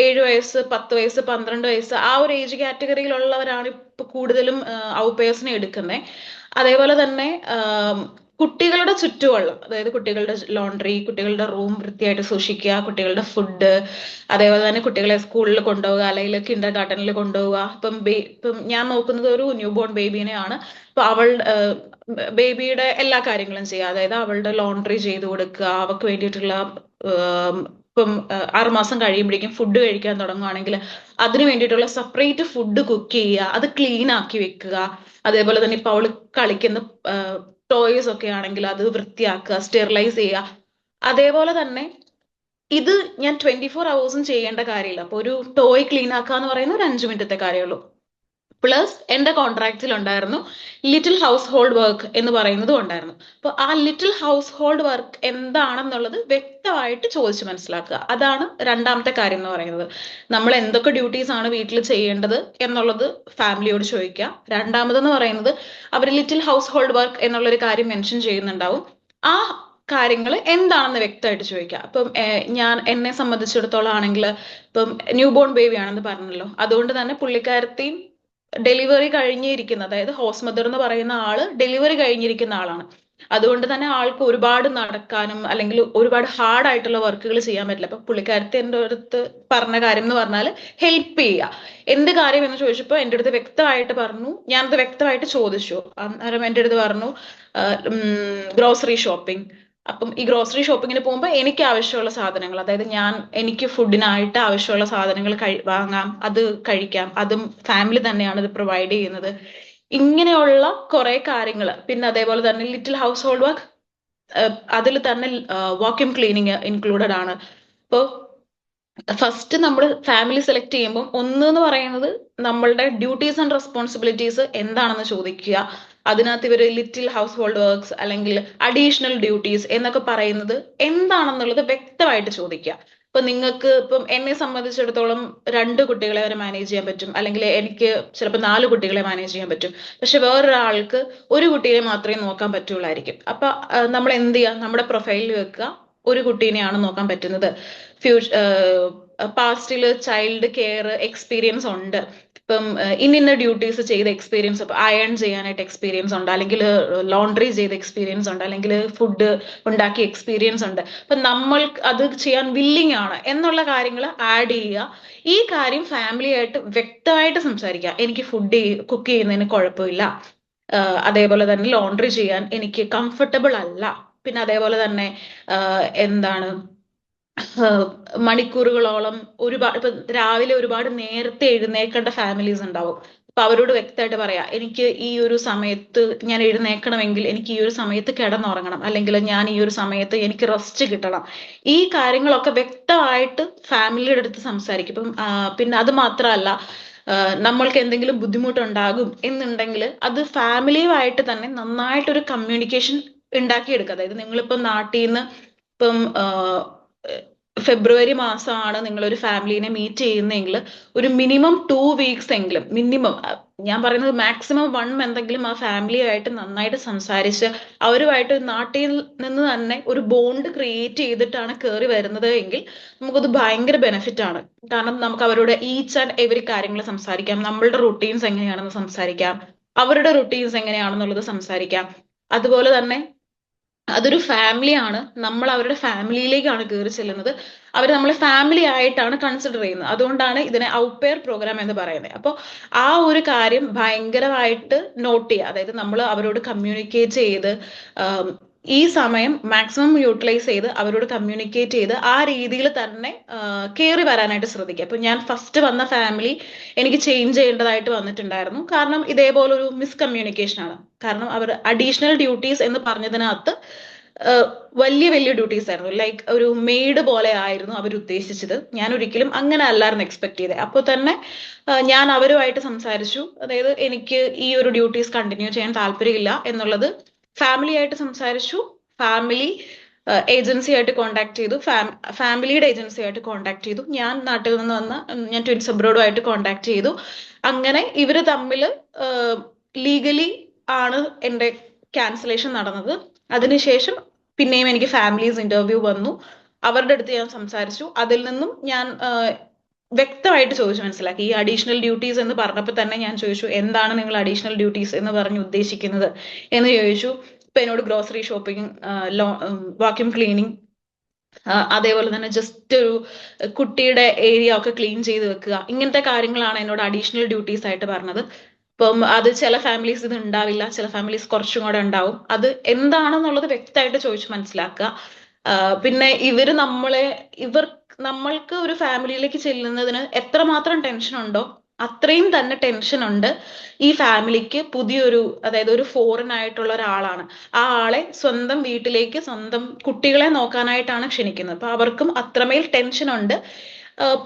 7 വയസ്സ്, 10 വയസ്സ്, 12 വയസ്സ് ആ ഒരു ഏജ് കാറ്റഗറിയിലുള്ളവരാണ് ഇപ്പൊ കൂടുതലും ഔപേഴ്സിനെ എടുക്കുന്നത്. അതേപോലെ തന്നെ കുട്ടികളുടെ ചുറ്റുവള്ളം, അതായത് കുട്ടികളുടെ ലോണ്ടറി, കുട്ടികളുടെ റൂം വൃത്തിയായിട്ട് സൂക്ഷിക്കുക, കുട്ടികളുടെ ഫുഡ്, അതേപോലെ തന്നെ കുട്ടികളെ സ്കൂളിൽ കൊണ്ടുപോവുക, അല്ലെങ്കിൽ കിൻഡർ ഗാർട്ടനിൽ കൊണ്ടുപോവുക. ഇപ്പം ഞാൻ നോക്കുന്നത് ഒരു ന്യൂ ബോൺ ബേബീനെയാണ്. അപ്പൊ ബേബിയുടെ എല്ലാ കാര്യങ്ങളും ചെയ്യുക, അതായത് അവളുടെ ലോണ്ടറി ചെയ്ത് കൊടുക്കുക, അവൾക്ക് വേണ്ടിയിട്ടുള്ള ഇപ്പം 6 മാസം കഴിയുമ്പോഴേക്കും ഫുഡ് കഴിക്കാൻ തുടങ്ങുവാണെങ്കിൽ അതിന് വേണ്ടിയിട്ടുള്ള സെപ്പറേറ്റ് ഫുഡ് കുക്ക് ചെയ്യുക, അത് ക്ലീൻ ആക്കി വെക്കുക. അതേപോലെ തന്നെ ഇപ്പൊ അവള് കളിക്കുന്ന ടോയ്സ് ഒക്കെ ആണെങ്കിൽ അത് വൃത്തിയാക്കുക, സ്റ്റെറിലൈസ് ചെയ്യുക. അതേപോലെ തന്നെ ഇത് ഞാൻ 24 hours ചെയ്യേണ്ട കാര്യമില്ല. അപ്പൊ ഒരു ടോയ് ക്ലീൻ ആക്കുക എന്ന് പറയുന്നത് ഒരു 5 മിനിറ്റത്തെ കാര്യമുള്ളൂ. പ്ലസ് എന്റെ കോൺട്രാക്റ്റിൽ ഉണ്ടായിരുന്നു ലിറ്റിൽ ഹൗസ് ഹോൾഡ് വർക്ക് എന്ന് പറയുന്നതും ഉണ്ടായിരുന്നു. അപ്പൊ ആ ലിറ്റിൽ ഹൗസ് ഹോൾഡ് വർക്ക് എന്താണെന്നുള്ളത് വ്യക്തമായിട്ട് ചോദിച്ച് മനസ്സിലാക്കുക. അതാണ് രണ്ടാമത്തെ കാര്യം എന്ന് പറയുന്നത്. നമ്മൾ എന്തൊക്കെ ഡ്യൂട്ടീസ് ആണ് വീട്ടിൽ ചെയ്യേണ്ടത് എന്നുള്ളത് ഫാമിലിയോട് ചോദിക്കുക. രണ്ടാമതെന്ന് പറയുന്നത് അവർ ലിറ്റിൽ ഹൗസ് ഹോൾഡ് വർക്ക് എന്നുള്ളൊരു കാര്യം മെൻഷൻ ചെയ്യുന്നുണ്ടാവും. ആ കാര്യങ്ങൾ എന്താണെന്ന് വ്യക്തമായിട്ട് ചോദിക്കുക. ഇപ്പം എന്നെ സംബന്ധിച്ചിടത്തോളം ആണെങ്കിൽ ഇപ്പം ന്യൂ ബോൺ ബേബി ആണെന്ന് പറഞ്ഞല്ലോ, അതുകൊണ്ട് തന്നെ പുള്ളിക്കാരത്തെയും ഡെലിവറി കഴിഞ്ഞിരിക്കുന്ന, അതായത് ഹോസ് മദർ എന്ന് പറയുന്ന ആള് ഡെലിവറി കഴിഞ്ഞിരിക്കുന്ന ആളാണ്. അതുകൊണ്ട് തന്നെ ആൾക്ക് ഒരുപാട് നടക്കാനും അല്ലെങ്കിൽ ഒരുപാട് ഹാർഡ് ആയിട്ടുള്ള വർക്കുകൾ ചെയ്യാൻ പറ്റില്ല. അപ്പൊ പുള്ളിക്കാരത്തെ എൻ്റെ അടുത്ത് പറഞ്ഞ കാര്യം എന്ന് പറഞ്ഞാൽ ഹെൽപ്പ് ചെയ്യുക. എന്ത് കാര്യം എന്ന് ചോദിച്ചപ്പോൾ എൻ്റെ അടുത്ത് വ്യക്തമായിട്ട് പറഞ്ഞു. ഞാനത് വ്യക്തമായിട്ട് ചോദിച്ചു. അന്നേരം എൻ്റെ അടുത്ത് പറഞ്ഞു ഗ്രോസറി ഷോപ്പിംഗ്. അപ്പം ഈ ഗ്രോസറി ഷോപ്പിങ്ങിന് പോകുമ്പോൾ എനിക്ക് ആവശ്യമുള്ള സാധനങ്ങൾ, അതായത് എനിക്ക് ഫുഡിനായിട്ട് ആവശ്യമുള്ള സാധനങ്ങൾ വാങ്ങാം, അത് കഴിക്കാം, അതും ഫാമിലി തന്നെയാണ് ഇത് പ്രൊവൈഡ് ചെയ്യുന്നത്. ഇങ്ങനെയുള്ള കുറെ കാര്യങ്ങൾ. പിന്നെ അതേപോലെ തന്നെ ലിറ്റിൽ ഹൗസ് ഹോൾഡ് വർക്ക്, അതിൽ തന്നെ വാക്യൂം ക്ലീനിങ് ഇൻക്ലൂഡഡ് ആണ്. അപ്പോൾ ഫസ്റ്റ് നമ്മൾ ഫാമിലി സെലക്ട് ചെയ്യുമ്പോൾ എന്ന് പറയുന്നത് നമ്മളുടെ ഡ്യൂട്ടീസ് ആൻഡ് റെസ്പോൺസിബിലിറ്റീസ് എന്താണെന്ന് ചോദിക്കുക. അതിനകത്ത് ഇവർ ലിറ്റിൽ ഹൗസ് ഹോൾഡ് വർക്ക്സ് അല്ലെങ്കിൽ അഡീഷണൽ ഡ്യൂട്ടീസ് എന്നൊക്കെ പറയുന്നത് എന്താണെന്നുള്ളത് വ്യക്തമായിട്ട് ചോദിക്കുക. ഇപ്പൊ നിങ്ങൾക്ക് ഇപ്പം എന്നെ സംബന്ധിച്ചിടത്തോളം 2 കുട്ടികളെ വരെ മാനേജ് ചെയ്യാൻ പറ്റും, അല്ലെങ്കിൽ എനിക്ക് ചിലപ്പോൾ 4 കുട്ടികളെ മാനേജ് ചെയ്യാൻ പറ്റും. പക്ഷെ വേറൊരാൾക്ക് ഒരു കുട്ടിയെ മാത്രമേ നോക്കാൻ പറ്റുള്ളായിരിക്കും. അപ്പൊ നമ്മൾ എന്ത് ചെയ്യുക, നമ്മുടെ പ്രൊഫൈലിൽ വെക്കുക ഒരു കുട്ടീനെയാണ് നോക്കാൻ പറ്റുന്നത്. പാസ്റ്റില് ചൈൽഡ് കെയർ എക്സ്പീരിയൻസ് ഉണ്ട്, ഇപ്പം ഇന്ന ഡ്യൂട്ടീസ് ചെയ്ത എക്സ്പീരിയൻസ്, ഇപ്പൊ അയൺ ചെയ്യാനായിട്ട് എക്സ്പീരിയൻസ് ഉണ്ട്, അല്ലെങ്കിൽ ലോണ്ടറി ചെയ്ത എക്സ്പീരിയൻസ് ഉണ്ട്, അല്ലെങ്കിൽ ഫുഡ് ഉണ്ടാക്കിയ എക്സ്പീരിയൻസ് ഉണ്ട്. അപ്പൊ നമ്മൾ അത് ചെയ്യാൻ വില്ലിങ് ആണ് എന്നുള്ള കാര്യങ്ങൾ ആഡ് ചെയ്യുക. ഈ കാര്യം ഫാമിലിയായിട്ട് വ്യക്തമായിട്ട് സംസാരിക്കുക. എനിക്ക് ഫുഡ് കുക്ക് ചെയ്യുന്നതിന് കുഴപ്പമില്ല, അതേപോലെ തന്നെ ലോണ്ടറി ചെയ്യാൻ എനിക്ക് കംഫർട്ടബിൾ അല്ല, പിന്നെ അതേപോലെ തന്നെ എന്താണ് മണിക്കൂറുകളോളം ഇപ്പൊ രാവിലെ ഒരുപാട് നേരത്തെ എഴുന്നേക്കേണ്ട ഫാമിലീസ് ഉണ്ടാവും. അപ്പൊ അവരോട് വ്യക്തമായിട്ട് പറയാം, എനിക്ക് ഈ ഒരു സമയത്ത് ഞാൻ എഴുന്നേക്കണമെങ്കിൽ എനിക്ക് ഈ ഒരു സമയത്ത് കിടന്നുറങ്ങണം, അല്ലെങ്കിൽ ഞാൻ ഈ ഒരു സമയത്ത് എനിക്ക് റെസ്റ്റ് കിട്ടണം. ഈ കാര്യങ്ങളൊക്കെ വ്യക്തമായിട്ട് ഫാമിലിയുടെ അടുത്ത് സംസാരിക്കും. ഇപ്പം പിന്നെ അത് മാത്രമല്ല, നമ്മൾക്ക് എന്തെങ്കിലും ബുദ്ധിമുട്ടുണ്ടാകും എന്നുണ്ടെങ്കിൽ അത് ഫാമിലിയുമായിട്ട് തന്നെ നന്നായിട്ടൊരു കമ്മ്യൂണിക്കേഷൻ ഉണ്ടാക്കിയെടുക്കുക. അതായത് നിങ്ങളിപ്പം നാട്ടിൽ നിന്ന് ഇപ്പം ഫെബ്രുവരി മാസമാണ് നിങ്ങളൊരു ഫാമിലിനെ മീറ്റ് ചെയ്യുന്നതെങ്കിൽ ഒരു മിനിമം 2 weeks എങ്കിലും, മിനിമം ഞാൻ പറയുന്നത് മാക്സിമം 1 month എങ്കിലും ആ ഫാമിലിയായിട്ട് നന്നായിട്ട് സംസാരിച്ച് അവരുമായിട്ട് നാട്ടിൽ നിന്ന് തന്നെ ഒരു ബോണ്ട് ക്രിയേറ്റ് ചെയ്തിട്ടാണ് കയറി വരുന്നത് എങ്കിൽ നമുക്കത് ഭയങ്കര ബെനിഫിറ്റ് ആണ്. കാരണം നമുക്ക് അവരോട് ഈച്ച് ആൻഡ് എവറി കാര്യങ്ങൾ സംസാരിക്കാം, നമ്മളുടെ റുട്ടീൻസ് എങ്ങനെയാണെന്ന് സംസാരിക്കാം, അവരുടെ റുട്ടീൻസ് എങ്ങനെയാണെന്നുള്ളത് സംസാരിക്കാം. അതുപോലെ തന്നെ അതൊരു ഫാമിലിയാണ്, നമ്മൾ അവരുടെ ഫാമിലിയിലേക്കാണ് കയറി ചെല്ലുന്നത്, അവർ നമ്മളെ ഫാമിലി ആയിട്ടാണ് കൺസിഡർ ചെയ്യുന്നത്. അതുകൊണ്ടാണ് ഇതിനെ ഔപെയർ പ്രോഗ്രാം എന്ന് പറയുന്നത്. അപ്പോൾ ആ ഒരു കാര്യം ഭയങ്കരമായിട്ട് നോട്ട് ചെയ്യുക. അതായത് നമ്മൾ അവരോട് കമ്മ്യൂണിക്കേറ്റ് ചെയ്ത് ഈ സമയം മാക്സിമം യൂട്ടിലൈസ് ചെയ്ത് അവരോട് കമ്മ്യൂണിക്കേറ്റ് ചെയ്ത് ആ രീതിയിൽ തന്നെ കയറി വരാനായിട്ട് ശ്രദ്ധിക്കുക. അപ്പൊ ഞാൻ ഫസ്റ്റ് വന്ന ഫാമിലി എനിക്ക് ചേഞ്ച് ചെയ്യേണ്ടതായിട്ട് വന്നിട്ടുണ്ടായിരുന്നു. കാരണം ഇതേപോലൊരു മിസ്കമ്മ്യൂണിക്കേഷൻ ആണ്. കാരണം അവർ അഡീഷണൽ ഡ്യൂട്ടീസ് എന്ന് പറഞ്ഞതിനകത്ത് വലിയ വലിയ ഡ്യൂട്ടീസ് ആയിരുന്നു, ലൈക്ക് ഒരു മെയ്ഡ് പോലെ ആയിരുന്നു അവർ ഉദ്ദേശിച്ചത്. ഞാൻ ഒരിക്കലും അങ്ങനെ അല്ലായിരുന്നു എക്സ്പെക്ട് ചെയ്തത്. അപ്പോൾ തന്നെ ഞാൻ അവരുമായിട്ട് സംസാരിച്ചു. അതായത് എനിക്ക് ഈ ഒരു ഡ്യൂട്ടീസ് കണ്ടിന്യൂ ചെയ്യാൻ താല്പര്യമില്ല എന്നുള്ളത് ഫാമിലി ആയിട്ട് സംസാരിച്ചു. ഫാമിലി ഏജൻസി ആയിട്ട് കോണ്ടാക്ട് ചെയ്തു, ഫാമിലിയുടെ ഏജൻസി ആയിട്ട് കോണ്ടാക്ട് ചെയ്തു. ഞാൻ നാട്ടിൽ നിന്ന് വന്ന ഞാൻ ട്വിൻസ് അബ്രോഡുമായിട്ട് കോണ്ടാക്ട് ചെയ്തു. അങ്ങനെ ഇവര് തമ്മിൽ ലീഗലി ആണ് എൻ്റെ ക്യാൻസലേഷൻ നടന്നത്. അതിനുശേഷം പിന്നെയും എനിക്ക് ഫാമിലീസ് ഇന്റർവ്യൂ വന്നു. അവരുടെ അടുത്ത് ഞാൻ സംസാരിച്ചു. അതിൽ നിന്നും ഞാൻ വ്യക്തമായിട്ട് ചോദിച്ചു മനസ്സിലാക്കി. ഈ അഡീഷണൽ ഡ്യൂട്ടീസ് എന്ന് പറഞ്ഞപ്പോൾ തന്നെ ഞാൻ ചോദിച്ചു, എന്താണ് നിങ്ങൾ അഡീഷണൽ ഡ്യൂട്ടീസ് എന്ന് പറഞ്ഞ് ഉദ്ദേശിക്കുന്നത് എന്ന് ചോദിച്ചു. ഇപ്പൊ എന്നോട് ഗ്രോസറി ഷോപ്പിംഗ്, വാക്യൂം ക്ലീനിങ്, അതേപോലെ തന്നെ ജസ്റ്റ് ഒരു കുട്ടിയുടെ ഏരിയ ഒക്കെ ക്ലീൻ ചെയ്ത് വെക്കുക, ഇങ്ങനത്തെ കാര്യങ്ങളാണ് എന്നോട് അഡീഷണൽ ഡ്യൂട്ടീസ് ആയിട്ട് പറഞ്ഞത്. ഇപ്പം അത് ചില ഫാമിലീസ് ഇത് ഉണ്ടാവില്ല, ചില ഫാമിലീസ് കുറച്ചും കൂടെ ഉണ്ടാവും. അത് എന്താണെന്നുള്ളത് വ്യക്തമായിട്ട് ചോദിച്ച് മനസ്സിലാക്കുക. പിന്നെ നമ്മൾക്ക് ഒരു ഫാമിലിയിലേക്ക് ചെല്ലുന്നതിന് എത്രമാത്രം ടെൻഷൻ ഉണ്ടോ അത്രയും തന്നെ ടെൻഷൻ ഉണ്ട് ഈ ഫാമിലിക്ക് പുതിയൊരു, അതായത് ഒരു ഫോറിൻ ആയിട്ടുള്ള ഒരാളാണ്. ആ ആളെ സ്വന്തം വീട്ടിലേക്ക് സ്വന്തം കുട്ടികളെ നോക്കാനായിട്ടാണ് ക്ഷണിക്കുന്നത്. അപ്പൊ അവർക്കും അത്രമേൽ ടെൻഷൻ ഉണ്ട്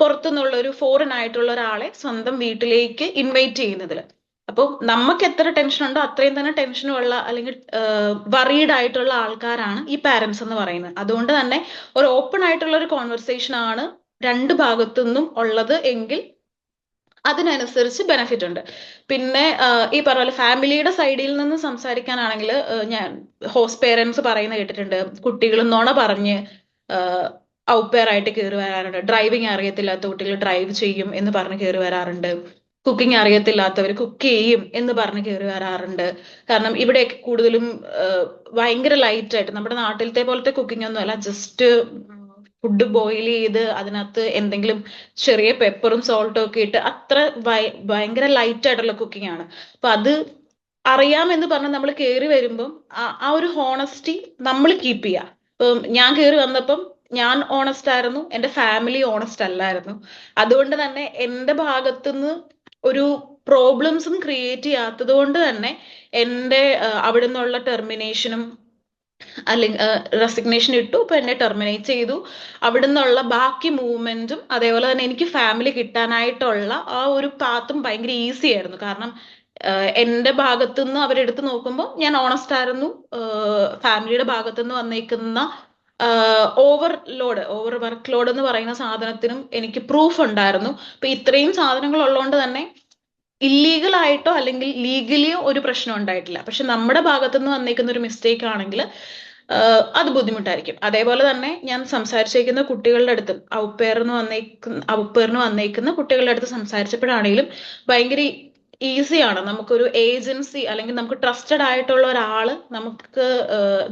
പുറത്തുനിന്നുള്ള ഒരു ഫോറിൻ ആയിട്ടുള്ള ഒരാളെ സ്വന്തം വീട്ടിലേക്ക് ഇൻവൈറ്റ് ചെയ്യുന്നതിൽ. അപ്പോൾ നമുക്ക് എത്ര ടെൻഷൻ ഉണ്ടോ അത്രയും തന്നെ ടെൻഷനുള്ള അല്ലെങ്കിൽ വറീഡ് ആയിട്ടുള്ള ആൾക്കാരാണ് ഈ പാരന്റ്സ് എന്ന് പറയുന്നത്. അതുകൊണ്ട് തന്നെ ഒരു ഓപ്പൺ ആയിട്ടുള്ള ഒരു കോൺവെർസേഷൻ ആണ് രണ്ട് ഭാഗത്തു നിന്നും ഉള്ളത് എങ്കിൽ അതിനനുസരിച്ച് ബെനിഫിറ്റ് ഉണ്ട്. പിന്നെ ഈ പറഞ്ഞ പോലെ ഫാമിലിയുടെ സൈഡിൽ നിന്ന് സംസാരിക്കാനാണെങ്കിൽ ഞാൻ ഹോസ്റ്റ് പേരൻസ് പറയുന്ന കേട്ടിട്ടുണ്ട്, കുട്ടികൾ നുണ പറഞ്ഞ് ഔപ്പയർ ആയിട്ട് കയറി വരാറുണ്ട്. ഡ്രൈവിംഗ് അറിയത്തില്ലാത്ത കുട്ടികൾ ഡ്രൈവ് ചെയ്യും എന്ന് പറഞ്ഞ് കയറി വരാറുണ്ട്. കുക്കിംഗ് അറിയത്തില്ലാത്തവർ കുക്ക് ചെയ്യും എന്ന് പറഞ്ഞ് കയറി വരാറുണ്ട്. കാരണം ഇവിടെയൊക്കെ കൂടുതലും ഭയങ്കര ലൈറ്റ് ആയിട്ട്, നമ്മുടെ നാട്ടിലത്തെ പോലത്തെ കുക്കിംഗ് ഒന്നും അല്ല, ജസ്റ്റ് ഫുഡ് ബോയിൽ ചെയ്ത് അതിനകത്ത് എന്തെങ്കിലും ചെറിയ പെപ്പറും സോൾട്ടും ഒക്കെ ഇട്ട് അത്ര ഭയങ്കര ലൈറ്റ് ആയിട്ടുള്ള കുക്കിംഗ് ആണ്. അപ്പൊ അത് അറിയാമെന്ന് പറഞ്ഞ് നമ്മൾ കയറി വരുമ്പം ആ ഒരു ഹോണസ്റ്റി നമ്മൾ കീപ്പ് ചെയ്യുക. ഇപ്പം ഞാൻ കയറി വന്നപ്പം ഞാൻ ഓണസ്റ്റ് ആയിരുന്നു, എന്റെ ഫാമിലി ഓണസ്റ്റ് അല്ലായിരുന്നു. അതുകൊണ്ട് തന്നെ എന്റെ ഭാഗത്തുനിന്ന് ഒരു പ്രോബ്ലംസും ക്രിയേറ്റ് ചെയ്യാത്തത് കൊണ്ട് തന്നെ എന്റെ അവിടെ നിന്നുള്ള ടെർമിനേഷനും അല്ലെങ്കിൽ റെസിഗ്നേഷൻ ഇട്ടു. ഇപ്പൊ എന്നെ ടെർമിനേറ്റ് ചെയ്തു. അവിടെ നിന്നുള്ള ബാക്കി മൂവ്മെന്റും അതേപോലെ തന്നെ എനിക്ക് ഫാമിലി കിട്ടാനായിട്ടുള്ള ആ ഒരു പാത്തും ഭയങ്കര ഈസി ആയിരുന്നു. കാരണം എന്റെ ഭാഗത്തുനിന്ന് അവരെടുത്ത് നോക്കുമ്പോൾ ഞാൻ ഓണസ്റ്റ് ആയിരുന്നു. ഫാമിലിയുടെ ഭാഗത്തുനിന്ന് വന്നേക്കുന്ന ഓവർ വർക്ക് ലോഡ് എന്ന് പറയുന്ന സാധനത്തിനും എനിക്ക് പ്രൂഫ് ഉണ്ടായിരുന്നു. അപ്പൊ ഇത്രയും സാധനങ്ങൾ ഉള്ളതുകൊണ്ട് തന്നെ ഇല്ലീഗൽ ആയിട്ടോ അല്ലെങ്കിൽ ലീഗലിയോ ഒരു പ്രശ്നം ഉണ്ടായിട്ടില്ല. പക്ഷെ നമ്മുടെ ഭാഗത്തുനിന്ന് വന്നേക്കുന്ന ഒരു മിസ്റ്റേക്ക് ആണെങ്കിൽ അത് ബുദ്ധിമുട്ടായിരിക്കും. അതേപോലെ തന്നെ ഞാൻ സംസാരിച്ചേക്കുന്ന കുട്ടികളുടെ അടുത്ത് ഔപ്പയറിന് വന്നേക്കുന്ന കുട്ടികളുടെ അടുത്ത് സംസാരിച്ചപ്പോഴാണെങ്കിലും ഭയങ്കര ഈസിയാണ്. നമുക്കൊരു ഏജൻസി അല്ലെങ്കിൽ നമുക്ക് ട്രസ്റ്റഡ് ആയിട്ടുള്ള ഒരാള് നമുക്ക്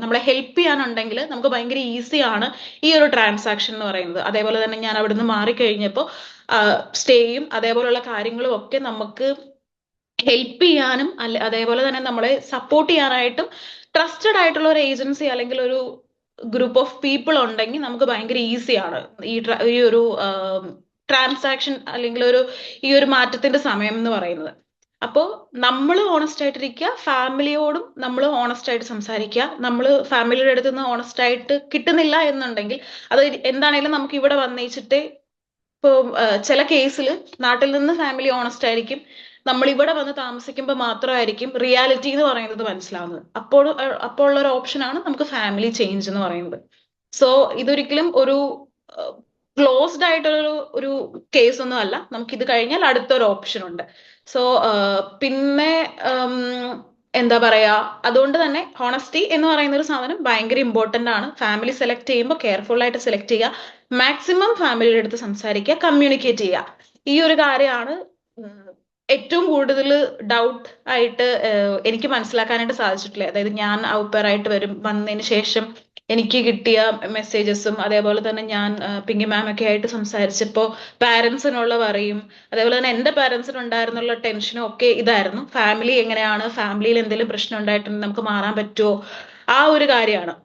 നമ്മളെ ഹെൽപ്പ് ചെയ്യാനുണ്ടെങ്കിൽ നമുക്ക് ഭയങ്കര ഈസിയാണ് ഈ ഒരു ട്രാൻസാക്ഷൻ എന്ന് പറയുന്നത്. അതേപോലെ തന്നെ ഞാൻ അവിടുന്ന് മാറിക്കഴിഞ്ഞപ്പോൾ സ്റ്റേയും അതേപോലുള്ള കാര്യങ്ങളും ഒക്കെ നമുക്ക് ഹെൽപ്പ് ചെയ്യാനും അതേപോലെ തന്നെ നമ്മളെ സപ്പോർട്ട് ചെയ്യാനായിട്ടും ട്രസ്റ്റഡ് ആയിട്ടുള്ള ഒരു ഏജൻസി അല്ലെങ്കിൽ ഒരു ഗ്രൂപ്പ് ഓഫ് പീപ്പിൾ ഉണ്ടെങ്കിൽ നമുക്ക് ഭയങ്കര ഈസിയാണ് ഈ ഒരു ട്രാൻസാക്ഷൻ അല്ലെങ്കിൽ ഈ ഒരു മാറ്റത്തിന്റെ സമയം എന്ന് പറയുന്നത്. അപ്പോൾ നമ്മൾ ഓണസ്റ്റ് ആയിട്ടിരിക്കുക, ഫാമിലിയോടും നമ്മൾ ഓണസ്റ്റ് ആയിട്ട് സംസാരിക്കുക. നമ്മൾ ഫാമിലിയുടെ അടുത്ത് നിന്ന് ഓണസ്റ്റ് ആയിട്ട് കിട്ടുന്നില്ല എന്നുണ്ടെങ്കിൽ അത് എന്താണേലും നമുക്ക് ഇവിടെ വന്നേച്ചിട്ട്, ഇപ്പോൾ ചില കേസിൽ നാട്ടിൽ നിന്ന് ഫാമിലി ഓണസ്റ്റ് ആയിരിക്കും, നമ്മൾ ഇവിടെ വന്ന് താമസിക്കുമ്പോൾ മാത്രമായിരിക്കും റിയാലിറ്റി എന്ന് പറയുന്നത് മനസ്സിലാവുന്നത്. അപ്പോൾ ഉള്ള ഒരു ഓപ്ഷനാണ് നമുക്ക് ഫാമിലി ചേഞ്ച് എന്ന് പറയുന്നത്. സോ ഇതൊരിക്കലും ഒരു ക്ലോസ്ഡ് ആയിട്ടുള്ള ഒരു കേസ് ഒന്നും അല്ല. നമുക്ക് ഇത് കഴിഞ്ഞാൽ അടുത്തൊരു ഓപ്ഷൻ ഉണ്ട്. സോ പിന്നെ എന്താ പറയാ, അതുകൊണ്ട് തന്നെ ഹോണസ്റ്റി എന്ന് പറയുന്ന ഒരു സാധനം ഭയങ്കര ഇമ്പോർട്ടന്റ് ആണ്. ഫാമിലി സെലക്ട് ചെയ്യുമ്പോൾ കെയർഫുൾ ആയിട്ട് സെലക്ട് ചെയ്യുക, മാക്സിമം ഫാമിലിയുടെ അടുത്ത് സംസാരിക്കുക, കമ്മ്യൂണിക്കേറ്റ് ചെയ്യുക. ഈ ഒരു കാര്യമാണ് ഏറ്റവും കൂടുതൽ ഡൗട്ട് ആയിട്ട് എനിക്ക് മനസ്സിലാക്കാനായിട്ട് സാധിച്ചിട്ടില്ല. അതായത് ഞാൻ ഔപ്പയർ ആയിട്ട് വന്നതിന് ശേഷം എനിക്ക് കിട്ടിയ മെസ്സേജസും അതേപോലെ തന്നെ ഞാൻ പിങ്കി മാം ഒക്കെ ആയിട്ട് സംസാരിച്ചപ്പോൾ പാരന്റ്സിനുള്ള പറയും, അതേപോലെ തന്നെ എന്റെ പാരന്റ്സിന് ഉണ്ടായിരുന്നുള്ള ടെൻഷനും ഒക്കെ ഇതായിരുന്നു. ഫാമിലി എങ്ങനെയാണ്, ഫാമിലിയിൽ എന്തെങ്കിലും പ്രശ്നം ഉണ്ടായിട്ടുണ്ടെങ്കിൽ നമുക്ക് മാറാൻ പറ്റുമോ, ആ ഒരു കാര്യമാണ്.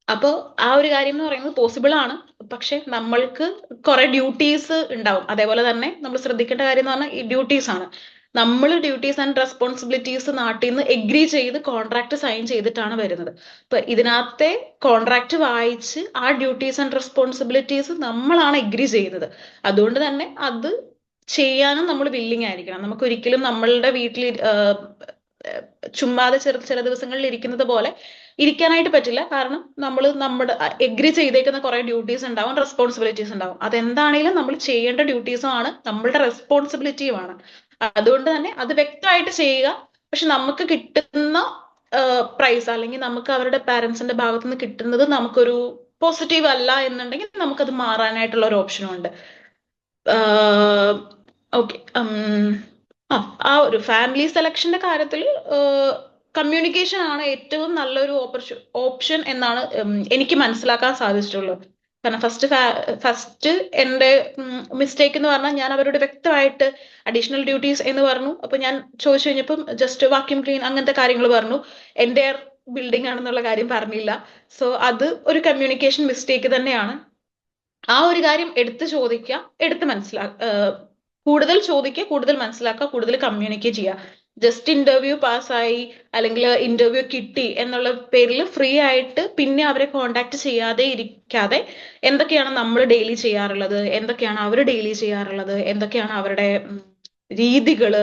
അപ്പോൾ ആ ഒരു കാര്യം എന്ന് പറയുന്നത് പോസിബിൾ ആണ്, പക്ഷെ നമ്മൾക്ക് കുറെ ഡ്യൂട്ടീസ് ഉണ്ടാവും. അതേപോലെ തന്നെ നമ്മൾ ശ്രദ്ധിക്കേണ്ട കാര്യം എന്ന് പറഞ്ഞാൽ ഈ ഡ്യൂട്ടീസ് ആണ്. നമ്മൾ ഡ്യൂട്ടീസ് ആൻഡ് റെസ്പോൺസിബിലിറ്റീസ് നാട്ടിൽ നിന്ന് എഗ്രി ചെയ്ത് കോൺട്രാക്ട് സൈൻ ചെയ്തിട്ടാണ് വരുന്നത്. ഇപ്പൊ ഇതിനകത്തെ കോൺട്രാക്ട് വായിച്ച് ആ ഡ്യൂട്ടീസ് ആൻഡ് റെസ്പോൺസിബിലിറ്റീസ് നമ്മളാണ് എഗ്രി ചെയ്യുന്നത്. അതുകൊണ്ട് തന്നെ അത് ചെയ്യാനും നമ്മൾ വില്ലിങ് ആയിരിക്കണം. നമുക്ക് ഒരിക്കലും നമ്മളുടെ വീട്ടിൽ ചുമ്മാതെ ചില ദിവസങ്ങളിൽ ഇരിക്കുന്നത് പോലെ ഇരിക്കാനായിട്ട് പറ്റില്ല. കാരണം നമ്മൾ നമ്മുടെ എഗ്രി ചെയ്തേക്കുന്ന കുറെ ഡ്യൂട്ടീസ് ഉണ്ടാവും, റെസ്പോൺസിബിലിറ്റീസ് ഉണ്ടാവും. അതെന്താണെങ്കിലും നമ്മൾ ചെയ്യേണ്ട ഡ്യൂട്ടീസും ആണ്, നമ്മളുടെ റെസ്പോൺസിബിലിറ്റിയുമാണ്. അതുകൊണ്ട് തന്നെ അത് വ്യക്തമായിട്ട് ചെയ്യുക. പക്ഷെ നമുക്ക് കിട്ടുന്ന പ്രൈസ് അല്ലെങ്കിൽ നമുക്ക് അവരുടെ പാരൻസിന്റെ ഭാഗത്ത് നിന്ന് കിട്ടുന്നത് നമുക്കൊരു പോസിറ്റീവ് അല്ല എന്നുണ്ടെങ്കിൽ നമുക്കത് മാറാനായിട്ടുള്ള ഒരു ഓപ്ഷനും ഉണ്ട്. ഓക്കെ. ആ ഒരു ഫാമിലി സെലക്ഷന്റെ കാര്യത്തിൽ കമ്മ്യൂണിക്കേഷൻ ആണ് ഏറ്റവും നല്ലൊരു ഓപ്ഷൻ എന്നാണ് എനിക്ക് മനസ്സിലാക്കാൻ സാധിച്ചിട്ടുള്ളത്. കാരണം ഫസ്റ്റ് എന്റെ മിസ്റ്റേക്ക് എന്ന് പറഞ്ഞാൽ ഞാൻ അവരോട് വ്യക്തമായിട്ട് അഡീഷണൽ ഡ്യൂട്ടീസ് എന്ന് പറഞ്ഞു. അപ്പൊ ഞാൻ ചോദിച്ചു കഴിഞ്ഞപ്പം ജസ്റ്റ് വാക്യൂം ക്ലീൻ അങ്ങനത്തെ കാര്യങ്ങൾ പറഞ്ഞു. എൻ്റെ ബിൽഡിംഗ് ആണെന്നുള്ള കാര്യം പറഞ്ഞില്ല. സോ അത് ഒരു കമ്മ്യൂണിക്കേഷൻ മിസ്റ്റേക്ക് തന്നെയാണ്. ആ ഒരു കാര്യം എടുത്ത് ചോദിക്കുക, എടുത്ത് കൂടുതൽ ചോദിക്കുക, കൂടുതൽ മനസ്സിലാക്കുക, കൂടുതൽ കമ്മ്യൂണിക്കേറ്റ് ചെയ്യുക. ജസ്റ്റ് ഇന്റർവ്യൂ പാസ്സായി അല്ലെങ്കിൽ ഇന്റർവ്യൂ കിട്ടി എന്നുള്ള പേരിൽ ഫ്രീ ആയിട്ട് പിന്നെ അവരെ കോണ്ടാക്ട് ചെയ്യാതെ ഇരിക്കാതെ എന്തൊക്കെയാണ് നമ്മൾ ഡെയിലി ചെയ്യാറുള്ളത്, എന്തൊക്കെയാണ് അവർ ഡെയിലി ചെയ്യാറുള്ളത്, എന്തൊക്കെയാണ് അവരുടെ രീതികള്,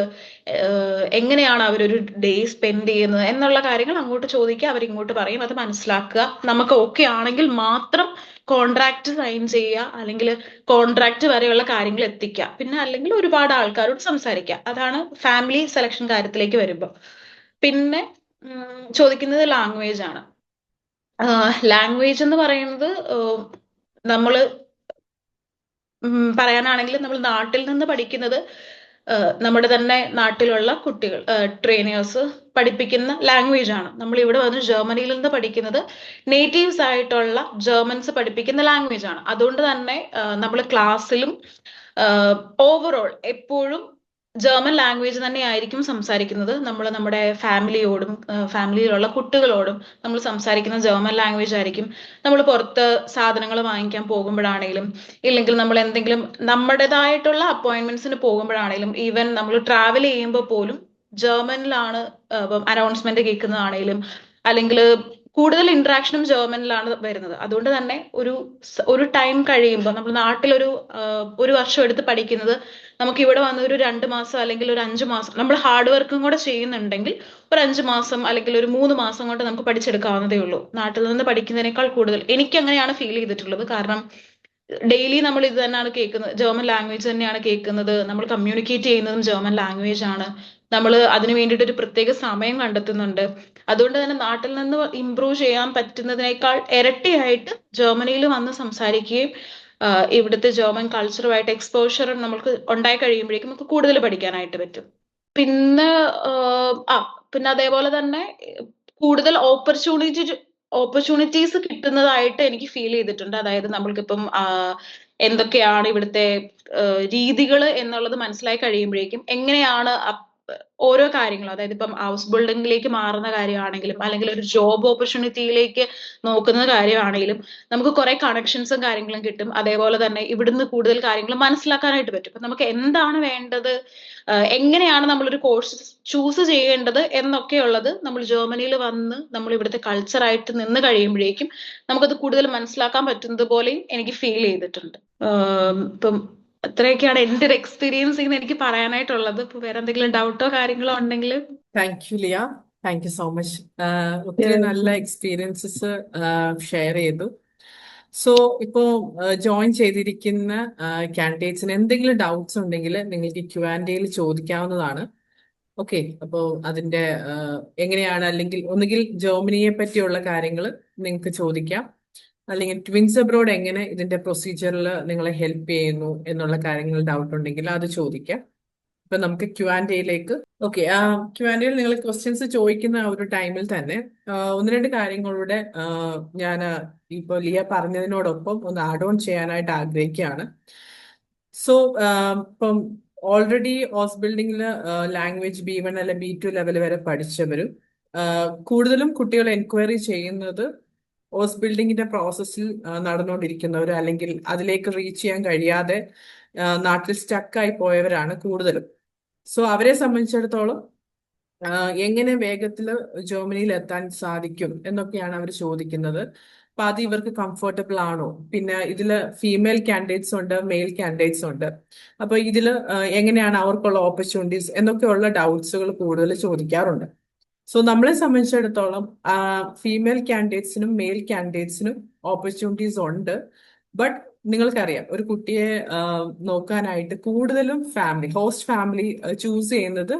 എങ്ങനെയാണ് അവരൊരു ഡേ സ്പെൻഡ് ചെയ്യുന്നത് എന്നുള്ള കാര്യങ്ങൾ അങ്ങോട്ട് ചോദിക്കുക, അവരിങ്ങോട്ട് പറയും, അത് മനസ്സിലാക്കുക. നമുക്ക് ഓക്കെ ആണെങ്കിൽ മാത്രം കോൺട്രാക്ട് സൈൻ ചെയ്യുക, അല്ലെങ്കിൽ കോൺട്രാക്ട് വരെയുള്ള കാര്യങ്ങൾ എത്തിക്കുക. പിന്നെ അല്ലെങ്കിൽ ഒരുപാട് ആൾക്കാരോട് സംസാരിക്കുക. അതാണ് ഫാമിലി സെലക്ഷൻ കാര്യത്തിലേക്ക് വരുമ്പോൾ. പിന്നെ ചോദിക്കുന്നത് ലാംഗ്വേജ് ആണ്. ലാംഗ്വേജ് എന്ന് പറയുന്നത് നമ്മള് പറയാനാണെങ്കിൽ നമ്മൾ നാട്ടിൽ നിന്ന് പഠിക്കുന്നത് നമ്മുടെ തന്നെ നാട്ടിലുള്ള കുട്ടികൾ ട്രെയിനേഴ്സ് പഠിപ്പിക്കുന്ന ലാംഗ്വേജ് ആണ്. നമ്മൾ ഇവിടെ വന്ന് ജർമ്മനിയിൽ നിന്ന് പഠിക്കുന്നത് നേറ്റീവ്സ് ആയിട്ടുള്ള ജർമ്മൻസ് പഠിപ്പിക്കുന്ന ലാംഗ്വേജ് ആണ്. അതുകൊണ്ട് തന്നെ നമ്മൾ ക്ലാസ്സിലും ഓവറോൾ എപ്പോഴും ജർമ്മൻ ലാംഗ്വേജ് തന്നെയായിരിക്കും സംസാരിക്കുന്നത്. നമ്മൾ നമ്മുടെ ഫാമിലിയോടും ഫാമിലിയിലുള്ള കുട്ടികളോടും നമ്മൾ സംസാരിക്കുന്ന ജർമ്മൻ ലാംഗ്വേജ് ആയിരിക്കും. നമ്മൾ പുറത്ത് സാധനങ്ങൾ വാങ്ങിക്കാൻ പോകുമ്പോഴാണെങ്കിലും, ഇല്ലെങ്കിൽ നമ്മൾ എന്തെങ്കിലും നമ്മുടേതായിട്ടുള്ള അപ്പോയിന്റ്മെന്റ്സിന് പോകുമ്പോഴാണെങ്കിലും, ഈവൻ നമ്മൾ ട്രാവൽ ചെയ്യുമ്പോൾ പോലും ജർമ്മനിലാണ് അനൗൺസ്മെന്റ് കേൾക്കുന്നതാണെങ്കിലും, അല്ലെങ്കിൽ കൂടുതൽ ഇന്ററാക്ഷനും ജർമ്മനിലാണ് വരുന്നത്. അതുകൊണ്ട് തന്നെ ഒരു ടൈം കഴിയുമ്പോൾ നമ്മൾ നാട്ടിലൊരു ഒരു വർഷം എടുത്ത് പഠിക്കുന്നത് നമുക്ക് ഇവിടെ വന്ന് ഒരു 2 മാസം അല്ലെങ്കിൽ ഒരു 5 മാസം നമ്മൾ ഹാർഡ് വർക്കും കൂടെ ചെയ്യുന്നുണ്ടെങ്കിൽ ഒരു 5 മാസം അല്ലെങ്കിൽ ഒരു 3 മാസം കൊണ്ട് നമുക്ക് പഠിച്ചെടുക്കാവുന്നതേ ഉള്ളൂ. നാട്ടിൽ നിന്ന് പഠിക്കുന്നതിനേക്കാൾ കൂടുതൽ എനിക്ക് അങ്ങനെയാണ് ഫീൽ ചെയ്തിട്ടുള്ളത്. കാരണം ഡെയിലി നമ്മൾ ഇത് തന്നെയാണ് കേൾക്കുന്നത്, ജർമ്മൻ ലാംഗ്വേജ് തന്നെയാണ് കേൾക്കുന്നത്, നമ്മൾ കമ്മ്യൂണിക്കേറ്റ് ചെയ്യുന്നതും ജർമ്മൻ ലാംഗ്വേജ് ആണ്, നമ്മൾ അതിന് വേണ്ടിയിട്ട് ഒരു പ്രത്യേക സമയം കണ്ടെത്തുന്നുണ്ട്. അതുകൊണ്ട് തന്നെ നാട്ടിൽ നിന്ന് ഇംപ്രൂവ് ചെയ്യാൻ പറ്റുന്നതിനേക്കാൾ ഇരട്ടിയായിട്ട് ജർമ്മനിയിൽ വന്ന് സംസാരിക്കുകയും ഇവിടുത്തെ ജർമ്മൻ കൾച്ചറുമായിട്ട് എക്സ്പോഷർ നമുക്ക് ഉണ്ടായി കഴിയുമ്പോഴേക്കും നമുക്ക് കൂടുതൽ പഠിക്കാനായിട്ട് പറ്റും. പിന്നെ പിന്നെ അതേപോലെ തന്നെ കൂടുതൽ ഓപ്പർച്യൂണിറ്റീസ് കിട്ടുന്നതായിട്ട് എനിക്ക് ഫീൽ ചെയ്തിട്ടുണ്ട്. അതായത് നമ്മൾക്കിപ്പം എന്തൊക്കെയാണ് ഇവിടുത്തെ രീതികൾ എന്നുള്ളത് മനസ്സിലായി കഴിയുമ്പോഴേക്കും എങ്ങനെയാണ് ഓരോ കാര്യങ്ങളും, അതായത് ഇപ്പം ഹൗസ് ബിൽഡിംഗിലേക്ക് മാറുന്ന കാര്യമാണെങ്കിലും അല്ലെങ്കിൽ ഒരു ജോബ് ഓപ്പർച്യൂണിറ്റിയിലേക്ക് നോക്കുന്ന കാര്യമാണെങ്കിലും നമുക്ക് കുറെ കണക്ഷൻസും കാര്യങ്ങളും കിട്ടും. അതേപോലെ തന്നെ ഇവിടുന്ന് കൂടുതൽ കാര്യങ്ങൾ മനസ്സിലാക്കാനായിട്ട് പറ്റും. അപ്പൊ നമുക്ക് എന്താണ് വേണ്ടത്, എങ്ങനെയാണ് നമ്മളൊരു കോഴ്സ് ചൂസ് ചെയ്യേണ്ടത് എന്നൊക്കെയുള്ളത് നമ്മൾ ജർമ്മനിയിൽ വന്ന് നമ്മൾ ഇവിടുത്തെ കൾച്ചറായിട്ട് നിന്ന് കഴിയുമ്പോഴേക്കും നമുക്കത് കൂടുതൽ മനസ്സിലാക്കാൻ പറ്റുന്നത് പോലെയും എനിക്ക് ഫീൽ ചെയ്തിട്ടുണ്ട്. ഇപ്പം അത്രയൊക്കെയാണ് എൻ്റെ ഒരു എക്സ്പീരിയൻസ് എനിക്ക് പറയാനായിട്ടുള്ളത്. ഇപ്പൊ വേറെ എന്തെങ്കിലും ഡൗട്ടോ കാര്യങ്ങളോ ഉണ്ടെങ്കിൽ. Thank you Liya, thank you so much. ഒത്തിരി നല്ല എക്സ്പീരിയൻസസ് ഷെയർ ചെയ്തു. സോ ഇപ്പോ ജോയിൻ ചെയ്തിരിക്കുന്ന കാൻഡിഡേറ്റ്സിന് എന്തെങ്കിലും ഡൗട്ട്സ് ഉണ്ടെങ്കിൽ നിങ്ങൾക്ക് Q&Aയിൽ ചോദിക്കാവുന്നതാണ്. ഓക്കെ, അപ്പോൾ അതിന്റെ എങ്ങനെയാണ്, അല്ലെങ്കിൽ ഒന്നുകിൽ ജർമ്മനിയെ പറ്റിയുള്ള കാര്യങ്ങൾ നിങ്ങൾക്ക് ചോദിക്കാം, അല്ലെങ്കിൽ ട്വിൻസ് അബ്രോഡ് എങ്ങനെ ഇതിന്റെ പ്രൊസീജിയറിൽ നിങ്ങളെ ഹെൽപ്പ് ചെയ്യുന്നു എന്നുള്ള കാര്യങ്ങൾ ഡൗട്ട് ഉണ്ടെങ്കിൽ അത് ചോദിക്കാം. ഇപ്പൊ നമുക്ക് Q&Aയിലേക്ക്. ഓക്കെ, Q&Aയിൽ നിങ്ങൾ ക്വസ്റ്റ്യൻസ് ചോദിക്കുന്ന ആ ഒരു ടൈമിൽ തന്നെ 1-2 കാര്യങ്ങളുടെ ഞാൻ ഇപ്പൊ ലിയ പറഞ്ഞതിനോടൊപ്പം ഒന്ന് ആഡ് ഓൺ ചെയ്യാനായിട്ട് ആഗ്രഹിക്കുകയാണ്. സോ ഇപ്പം ഓൾറെഡി ഹൗസ് ബിൽഡിംഗിൽ ലാംഗ്വേജ് B1 അല്ലെ B2 ലെവൽ വരെ പഠിച്ചവരും കൂടുതലും കുട്ടികൾ എൻക്വയറി ചെയ്യുന്നത് ഹൗസ് ബിൽഡിങ്ങിന്റെ പ്രോസസ്സിൽ നടന്നുകൊണ്ടിരിക്കുന്നവർ, അല്ലെങ്കിൽ അതിലേക്ക് റീച്ച് ചെയ്യാൻ കഴിയാതെ നാട്ടിൽ സ്റ്റക്കായി പോയവരാണ് കൂടുതലും. സോ അവരെ സംബന്ധിച്ചിടത്തോളം എങ്ങനെ വേഗത്തിൽ ജർമ്മനിയിൽ എത്താൻ സാധിക്കും എന്നൊക്കെയാണ് അവർ ചോദിക്കുന്നത്. അപ്പൊ അത് ഇവർക്ക് കംഫർട്ടബിൾ ആണോ, പിന്നെ ഇതില് ഫീമെയിൽ കാൻഡിഡേറ്റ്സ് ഉണ്ട്, മെയിൽ കാൻഡിഡേറ്റ്സ് ഉണ്ട്, അപ്പൊ ഇതില് എങ്ങനെയാണ് അവർക്കുള്ള ഓപ്പർച്യൂണിറ്റീസ് എന്നൊക്കെയുള്ള ഡൗട്ട്സുകൾ കൂടുതൽ ചോദിക്കാറുണ്ട്. സോ നമ്മളെ സംബന്ധിച്ചിടത്തോളം ഫീമെയിൽ കാൻഡിഡേറ്റ്സിനും മെയിൽ കാൻഡിഡേറ്റ്സിനും ഓപ്പർച്യൂണിറ്റീസ് ഉണ്ട്. ബട്ട് നിങ്ങൾക്കറിയാം, ഒരു കുട്ടിയെ നോക്കാനായിട്ട് കൂടുതലും ഹോസ്റ്റ് ഫാമിലി ചൂസ് ചെയ്യുന്നത്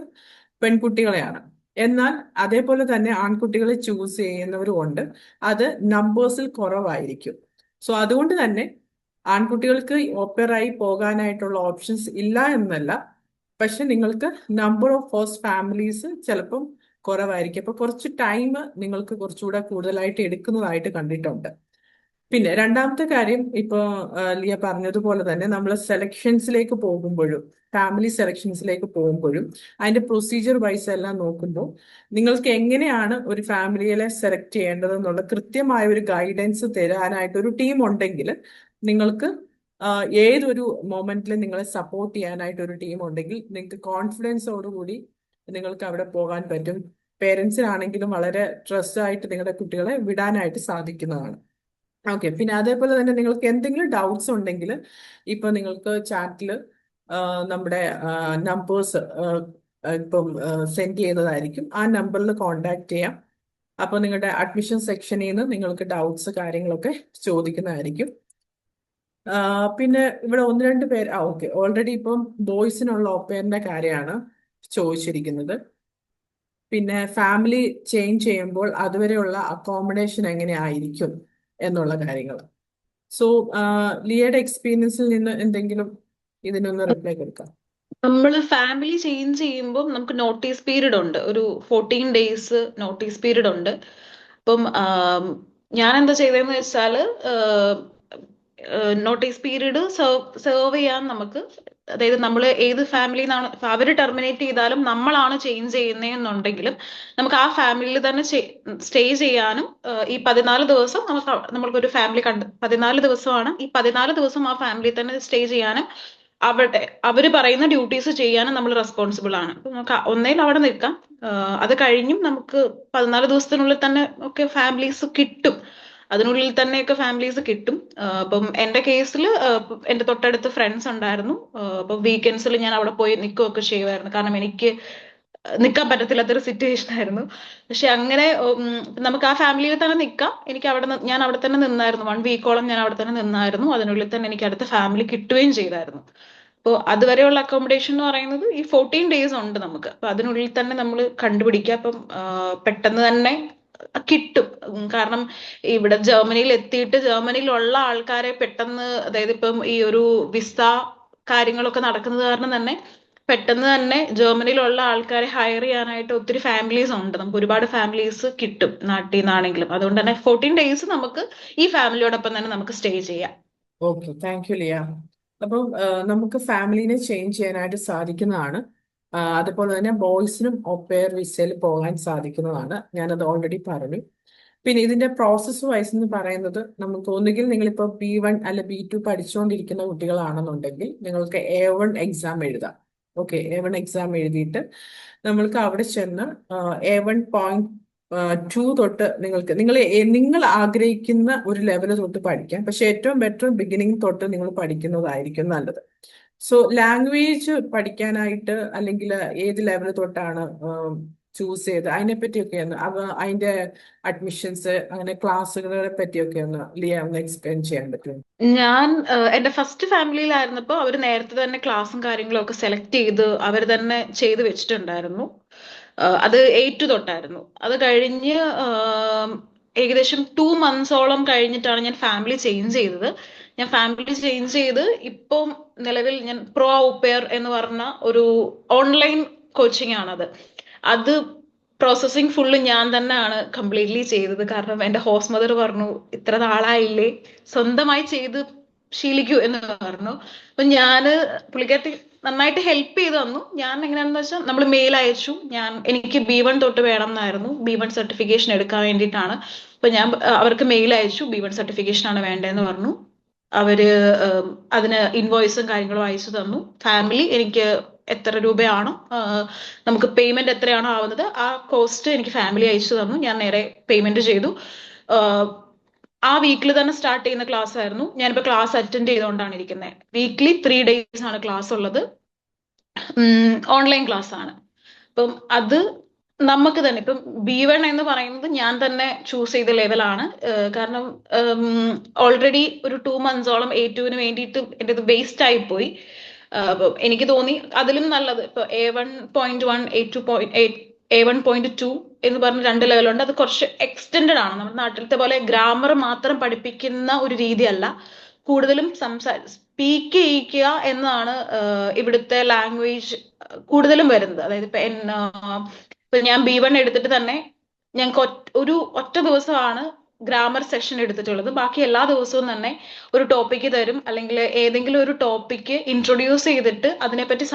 പെൺകുട്ടികളെയാണ്. എന്നാൽ അതേപോലെ തന്നെ ആൺകുട്ടികളെ ചൂസ് ചെയ്യുന്നവരും ഉണ്ട്. അത് നമ്പേഴ്സിൽ കുറവായിരിക്കും. സോ അതുകൊണ്ട് തന്നെ ആൺകുട്ടികൾക്ക് ഓപ്പറായി പോകാനായിട്ടുള്ള ഓപ്ഷൻസ് ഇല്ല എന്നല്ല, പക്ഷെ നിങ്ങൾക്ക് നമ്പർ ഓഫ് ഹോസ്റ്റ് ഫാമിലീസ് ചിലപ്പം കുറവായിരിക്കും. അപ്പൊ കുറച്ച് ടൈം നിങ്ങൾക്ക് കുറച്ചുകൂടെ കൂടുതലായിട്ട് എടുക്കുന്നതായിട്ട് കണ്ടിട്ടുണ്ട്. പിന്നെ രണ്ടാമത്തെ കാര്യം, ഇപ്പൊ ലിയ പറഞ്ഞതുപോലെ തന്നെ നമ്മൾ സെലക്ഷൻസിലേക്ക് പോകുമ്പോഴും ഫാമിലി സെലക്ഷൻസിലേക്ക് പോകുമ്പോഴും അതിന്റെ പ്രൊസീജിയർ വൈസ് എല്ലാം നോക്കുമ്പോൾ നിങ്ങൾക്ക് എങ്ങനെയാണ് ഒരു ഫാമിലിയെ സെലക്ട് ചെയ്യേണ്ടതെന്നുള്ള കൃത്യമായ ഒരു ഗൈഡൻസ് തരാനായിട്ട് ഒരു ടീം ഉണ്ടെങ്കിൽ, നിങ്ങൾക്ക് ഏതൊരു മൊമെന്റിലും നിങ്ങളെ സപ്പോർട്ട് ചെയ്യാനായിട്ട് ഒരു ടീം ഉണ്ടെങ്കിൽ നിങ്ങൾക്ക് കോൺഫിഡൻസോടുകൂടി നിങ്ങൾക്ക് അവിടെ പോകാൻ പറ്റും. പേരൻസിനാണെങ്കിലും വളരെ ട്രസ്റ്റ് ആയിട്ട് നിങ്ങളുടെ കുട്ടികളെ വിടാനായിട്ട് സാധിക്കുന്നതാണ്. ഓക്കെ. പിന്നെ അതേപോലെ തന്നെ നിങ്ങൾക്ക് എന്തെങ്കിലും ഡൗട്ട്സ് ഉണ്ടെങ്കിൽ ഇപ്പൊ നിങ്ങൾക്ക് ചാറ്റിൽ നമ്മുടെ നമ്പേഴ്സ് ഇപ്പം സെൻഡ് ചെയ്യുന്നതായിരിക്കും. ആ നമ്പറിൽ കോണ്ടാക്ട് ചെയ്യാം. അപ്പോൾ നിങ്ങളുടെ അഡ്മിഷൻ സെക്ഷനിൽ നിന്ന് നിങ്ങൾക്ക് ഡൗട്ട്സ് കാര്യങ്ങളൊക്കെ ചോദിക്കുന്നതായിരിക്കും. പിന്നെ ഇവിടെ ഒന്ന് രണ്ട് പേര് ഓക്കെ, ഓൾറെഡി ഇപ്പം ബോയ്സിനുള്ള ഓപ്പേറിന്റെ കാര്യമാണ് ചോദിച്ചിരിക്കുന്നത്. പിന്നെ ഫാമിലി ചേഞ്ച് ചെയ്യുമ്പോൾ അതുവരെയുള്ള അക്കോമഡേഷൻ എങ്ങനെയായിരിക്കും എന്നുള്ള കാര്യങ്ങൾ. സോ ലിയയുടെ എക്സ്പീരിയൻസിൽ നിന്ന് എന്തെങ്കിലും ഇതിനൊന്ന് റിപ്ലൈ കൊടുക്കാം. നമ്മൾ ഫാമിലി ചേഞ്ച് ചെയ്യുമ്പോൾ നമുക്ക് നോട്ടീസ് പീരീഡ് ഉണ്ട്, ഒരു 14 ഡേയ്സ് നോട്ടീസ് പീരീഡ് ഉണ്ട്. അപ്പം ഞാൻ എന്താ ചെയ്തതെന്ന് വെച്ചാൽ നോട്ടീസ് പീരീഡ് സെർവ് ചെയ്യാൻ നമുക്ക്, അതായത് നമ്മൾ ഏത് ഫാമിലി നിന്നാണ് അവർ ടെർമിനേറ്റ് ചെയ്താലും നമ്മളാണ് ചേഞ്ച് ചെയ്യുന്നതെന്നുണ്ടെങ്കിലും നമുക്ക് ആ ഫാമിലിയിൽ തന്നെ സ്റ്റേ ചെയ്യാനും ഈ 14 ദിവസം നമ്മൾക്കൊരു ഫാമിലി 14 ദിവസമാണ്, ഈ 14 ദിവസം ആ ഫാമിലി തന്നെ സ്റ്റേ ചെയ്യാനും അവര് പറയുന്ന ഡ്യൂട്ടീസ് ചെയ്യാനും നമ്മൾ റെസ്പോൺസിബിൾ ആണ്. നമുക്ക് ഒന്നേൽ അവിടെ നിൽക്കാം, അത് കഴിഞ്ഞും നമുക്ക് 14 ദിവസത്തിനുള്ളിൽ തന്നെ ഒക്കെ ഫാമിലീസ് കിട്ടും, അതിനുള്ളിൽ തന്നെയൊക്കെ ഫാമിലീസ് കിട്ടും. അപ്പം എന്റെ കേസിൽ എന്റെ തൊട്ടടുത്ത് ഫ്രണ്ട്സ് ഉണ്ടായിരുന്നു. അപ്പൊ വീക്കെൻഡ്സിൽ ഞാൻ അവിടെ പോയി നിൽക്കുകയൊക്കെ ചെയ്യുമായിരുന്നു, കാരണം എനിക്ക് നിൽക്കാൻ പറ്റത്തില്ലാത്തൊരു സിറ്റുവേഷൻ ആയിരുന്നു. പക്ഷെ അങ്ങനെ നമുക്ക് ആ ഫാമിലിയിൽ തന്നെ നിൽക്കാം. എനിക്ക് ഞാൻ അവിടെ തന്നെ നിന്നായിരുന്നു, 1 വീക്കോളം ഞാൻ അവിടെ തന്നെ നിന്നായിരുന്നു. അതിനുള്ളിൽ തന്നെ എനിക്ക് അടുത്ത ഫാമിലി കിട്ടുകയും ചെയ്തായിരുന്നു. അപ്പോൾ അതുവരെയുള്ള അക്കോമഡേഷൻ എന്ന് പറയുന്നത് ഈ 14 ഡേയ്സ് ഉണ്ട് നമുക്ക്. അപ്പൊ അതിനുള്ളിൽ തന്നെ നമ്മൾ കണ്ടുപിടിക്കുക. അപ്പം പെട്ടെന്ന് തന്നെ കിട്ടും. കാരണം ഇവിടെ ജർമ്മനിയിൽ എത്തിയിട്ട് ജർമ്മനിയിലുള്ള ആൾക്കാരെ പെട്ടെന്ന്, അതായത് ഇപ്പം ഈ ഒരു വിസ കാര്യങ്ങളൊക്കെ നടക്കുന്നത് കാരണം തന്നെ പെട്ടെന്ന് തന്നെ ജർമ്മനിയിലുള്ള ആൾക്കാരെ ഹയർ ചെയ്യാനായിട്ട് ഒത്തിരി ഫാമിലീസ് ഉണ്ട്. നമുക്ക് ഒരുപാട് ഫാമിലീസ് കിട്ടും നാട്ടിൽ നിന്നാണെങ്കിലും. അതുകൊണ്ട് തന്നെ 14 ഡേയ്സ് നമുക്ക് ഈ ഫാമിലിയോടൊപ്പം തന്നെ നമുക്ക് സ്റ്റേ ചെയ്യാം. Okay, thank you Liya. അപ്പം നമുക്ക് ഫാമിലിനെ ചേഞ്ച് ചെയ്യാനായിട്ട് സാധിക്കുന്നതാണ്. അതുപോലെ തന്നെ ബോയ്സിനും ഒപ്പേർ വിസയിൽ പോകാൻ സാധിക്കുന്നതാണ്. ഞാനത് ഓൾറെഡി പറഞ്ഞു. പിന്നെ ഇതിന്റെ പ്രോസസ്സ് വൈസ് എന്ന് പറയുന്നത്, നമുക്ക് ഒന്നുകിൽ നിങ്ങളിപ്പോൾ B1 അല്ല B2 പഠിച്ചുകൊണ്ടിരിക്കുന്ന കുട്ടികളാണെന്നുണ്ടെങ്കിൽ നിങ്ങൾക്ക് A1 എക്സാം എഴുതാം. ഓക്കെ, A1 എക്സാം എഴുതിയിട്ട് നമ്മൾക്ക് അവിടെ ചെന്ന് A1.2 തൊട്ട് നിങ്ങൾ ആഗ്രഹിക്കുന്ന ഒരു ലെവൽ തൊട്ട് പഠിക്കാം. പക്ഷെ ഏറ്റവും ബെറ്റർ ബിഗിനിങ് തൊട്ട് നിങ്ങൾ പഠിക്കുന്നതായിരിക്കും നല്ലത്. സോ ലാംഗ്വേജ് പഠിക്കാനായിട്ട് അല്ലെങ്കിൽ ഏത് ലെവൽ തൊട്ടാണ് ചൂസ് ചെയ്ത് അതിനെപ്പറ്റിയൊക്കെ അതിന്റെ അഡ്മിഷൻസ് അങ്ങനെ ക്ലാസ്സുകളെ പറ്റിയൊക്കെ ലിയ ഒന്ന് എക്സ്പ്ലെയിൻ ചെയ്യാൻ പറ്റും? ഞാൻ എന്റെ ഫസ്റ്റ് ഫാമിലിയിലായിരുന്നപ്പോൾ അവർ നേരത്തെ തന്നെ ക്ലാസ്സും കാര്യങ്ങളും ഒക്കെ സെലക്ട് ചെയ്ത് അവർ തന്നെ ചെയ്ത് വെച്ചിട്ടുണ്ടായിരുന്നു. അത് 8 തൊട്ടായിരുന്നു. അത് കഴിഞ്ഞ് ഏകദേശം 2 മന്ത്സോളം കഴിഞ്ഞിട്ടാണ് ഞാൻ ഫാമിലി ചേഞ്ച് ചെയ്തത്. ഞാൻ ഫാമിലി ചേഞ്ച് ചെയ്ത് ഇപ്പം നിലവിൽ ഞാൻ പ്രോ ഔപെയർ എന്ന് പറഞ്ഞ ഒരു ഓൺലൈൻ കോച്ചിങ് ആണത്. അത് പ്രോസസ്സിങ് ഫുള്ള് ഞാൻ തന്നെയാണ് കംപ്ലീറ്റ്ലി ചെയ്തത്. കാരണം എന്റെ ഹോസ്റ്റ് മദർ പറഞ്ഞു, ഇത്ര നാളായില്ലേ, സ്വന്തമായി ചെയ്ത് ശീലിക്കൂ എന്ന് പറഞ്ഞു. അപ്പൊ പുള്ളിക്കാരത്തി നന്നായിട്ട് ഹെൽപ്പ് ചെയ്ത് തന്നു. ഞാൻ എങ്ങനെയാണെന്ന് വെച്ചാൽ നമ്മൾ മെയിൽ അയച്ചു. എനിക്ക് B1 തൊട്ട് വേണം എന്നായിരുന്നു, B1 സർട്ടിഫിക്കേഷൻ എടുക്കാൻ വേണ്ടിയിട്ടാണ്. അപ്പൊ ഞാൻ അവർക്ക് മെയിൽ അയച്ചു, B1 സർട്ടിഫിക്കേഷൻ ആണ് വേണ്ടതെന്ന് പറഞ്ഞു. അവര് അതിന് ഇൻവോയ്സും കാര്യങ്ങളും അയച്ചു തന്നു. ഫാമിലി എനിക്ക് എത്ര രൂപയാണോ നമുക്ക് പേയ്മെന്റ് എത്രയാണോ ആവുന്നത് ആ കോസ്റ്റ് എനിക്ക് ഫാമിലി അയച്ചു തന്നു. ഞാൻ നേരെ പേയ്മെന്റ് ചെയ്തു. ആ വീക്കിൽ തന്നെ സ്റ്റാർട്ട് ചെയ്യുന്ന ക്ലാസ് ആയിരുന്നു. ഞാനിപ്പോ ക്ലാസ് അറ്റൻഡ് ചെയ്തുകൊണ്ടാണ് ഇരിക്കുന്നത്. വീക്ക്ലി 3 ഡേയ്സ് ആണ് ക്ലാസ് ഉള്ളത്. ഓൺലൈൻ ക്ലാസ് ആണ്. അപ്പം അത് നമുക്ക് തന്നെ ഇപ്പം B1 എന്ന് പറയുന്നത് ഞാൻ തന്നെ ചൂസ് ചെയ്ത ലെവലാണ്. കാരണം ഓൾറെഡി ഒരു 2 മന്ത്സോളം A2 വേണ്ടിയിട്ട് എൻ്റെ ഇത് വേസ്റ്റ് ആയി പോയി. എനിക്ക് തോന്നി അതിലും നല്ലത് ഇപ്പൊ A1.1 A2. A1.2 എന്ന് പറഞ്ഞ 2 ലെവലുണ്ട്. അത് കുറച്ച് എക്സ്റ്റെൻഡഡ് ആണ്. നമ്മുടെ നാട്ടിലത്തെ പോലെ ഗ്രാമർ മാത്രം പഠിപ്പിക്കുന്ന ഒരു രീതിയല്ല. കൂടുതലും സ്പീക്ക് ചെയ്യിക്കുക എന്നതാണ് ഇവിടുത്തെ ലാംഗ്വേജ് കൂടുതലും വരുന്നത്. അതായത് ഇപ്പൊ ഞാൻ B1 എടുത്തിട്ട് തന്നെ ഞങ്ങൾക്ക് ഒരു ഒറ്റ ദിവസമാണ് ഗ്രാമർ സെഷൻ എടുത്തിട്ടുള്ളത്. ബാക്കി എല്ലാ ദിവസവും തന്നെ ഒരു ടോപ്പിക്ക് തരും, അല്ലെങ്കിൽ ഏതെങ്കിലും ഒരു ടോപ്പിക്ക് ഇൻട്രൊഡ്യൂസ് ചെയ്തിട്ട് അതിനെപ്പറ്റി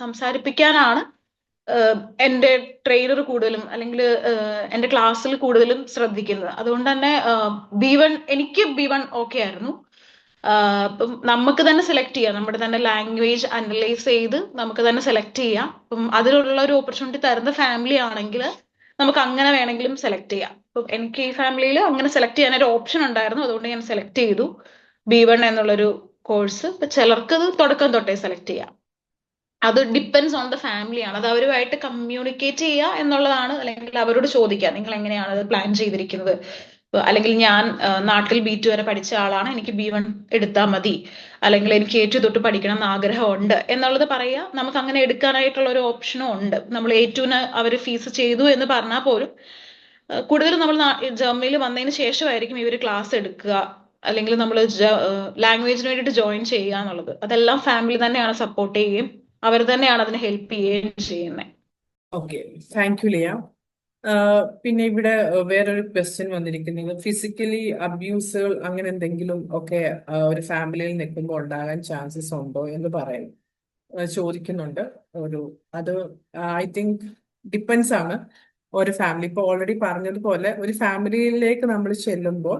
സംസാരിപ്പിക്കാനാണ് എൻ്റെ ട്രെയിനർ കൂടുതലും, അല്ലെങ്കിൽ എൻ്റെ ക്ലാസ്സിൽ കൂടുതലും ശ്രദ്ധിക്കുന്നത്. അതുകൊണ്ട് തന്നെ എനിക്ക് B1 ഓക്കെ ആയിരുന്നു. ഇപ്പം നമുക്ക് തന്നെ സെലക്ട് ചെയ്യാം, നമ്മുടെ തന്നെ ലാംഗ്വേജ് അനലൈസ് ചെയ്ത് നമുക്ക് തന്നെ സെലക്ട് ചെയ്യാം. അപ്പം അതിനുള്ള ഒരു ഓപ്പർച്യൂണിറ്റി തരുന്ന ഫാമിലി ആണെങ്കിൽ നമുക്ക് അങ്ങനെ വേണമെങ്കിലും സെലക്ട് ചെയ്യാം. അപ്പം എനിക്ക് ഈ ഫാമിലിയിൽ അങ്ങനെ സെലക്ട് ചെയ്യാൻ ഒരു ഓപ്ഷൻ ഉണ്ടായിരുന്നു, അതുകൊണ്ട് ഞാൻ സെലക്ട് ചെയ്തു B1 എന്നുള്ളൊരു കോഴ്സ്. ഇപ്പൊ ചിലർക്ക് അത് തുടക്കം തൊട്ടേ സെലക്ട് ചെയ്യാം. അത് ഡിപ്പെൻസ് ഓൺ ദ ഫാമിലി ആണ്. അത് അവരുമായിട്ട് കമ്മ്യൂണിക്കേറ്റ് ചെയ്യുക എന്നുള്ളതാണ്, അല്ലെങ്കിൽ അവരോട് ചോദിക്കുക നിങ്ങൾ എങ്ങനെയാണ് അത് പ്ലാൻ ചെയ്തിരിക്കുന്നത്. അല്ലെങ്കിൽ ഞാൻ നാട്ടിൽ B2 വരെ പഠിച്ച ആളാണ്, എനിക്ക് B1 എടുത്താൽ മതി, അല്ലെങ്കിൽ എനിക്ക് A2 തൊട്ട് പഠിക്കണം എന്ന് ആഗ്രഹമുണ്ട് എന്നുള്ളത് പറയുക. നമുക്ക് അങ്ങനെ എടുക്കാനായിട്ടുള്ള ഒരു ഓപ്ഷനും ഉണ്ട്. നമ്മൾ A2ന് അവർ ഫീസ് ചെയ്തു എന്ന് പറഞ്ഞാൽ പോലും കൂടുതലും നമ്മൾ ജർമ്മനിയിൽ വന്നതിന് ശേഷമായിരിക്കും ഇവർ ക്ലാസ് എടുക്കുക, അല്ലെങ്കിൽ നമ്മൾ ലാംഗ്വേജിന് വേണ്ടിയിട്ട് ജോയിൻ ചെയ്യുക എന്നുള്ളത്. അതെല്ലാം ഫാമിലി തന്നെയാണ് സപ്പോർട്ട് ചെയ്യുകയും അവർ തന്നെയാണ് അതിനെ ഹെൽപ്പ് ചെയ്യുകയും ചെയ്യുന്നത്. Okay, thank you Liya. പിന്നെ ഇവിടെ വേറൊരു ക്വസ്റ്റ്യൻ വന്നിരിക്കുന്നത്, ഫിസിക്കലി അബ്യൂസുകൾ അങ്ങനെ എന്തെങ്കിലും ഒക്കെ ഒരു ഫാമിലിയിൽ നിൽക്കുമ്പോൾ ഉണ്ടാകാൻ ചാൻസസ് ഉണ്ടോ എന്ന് പറയും ചോദിക്കുന്നുണ്ട്. അത് ഐ തിങ്ക് ഡിപ്പെൻസ് ആണ് ഒരു ഫാമിലി. ഇപ്പൊ ഓൾറെഡി പറഞ്ഞതുപോലെ ഒരു ഫാമിലിയിലേക്ക് നമ്മൾ ചെല്ലുമ്പോൾ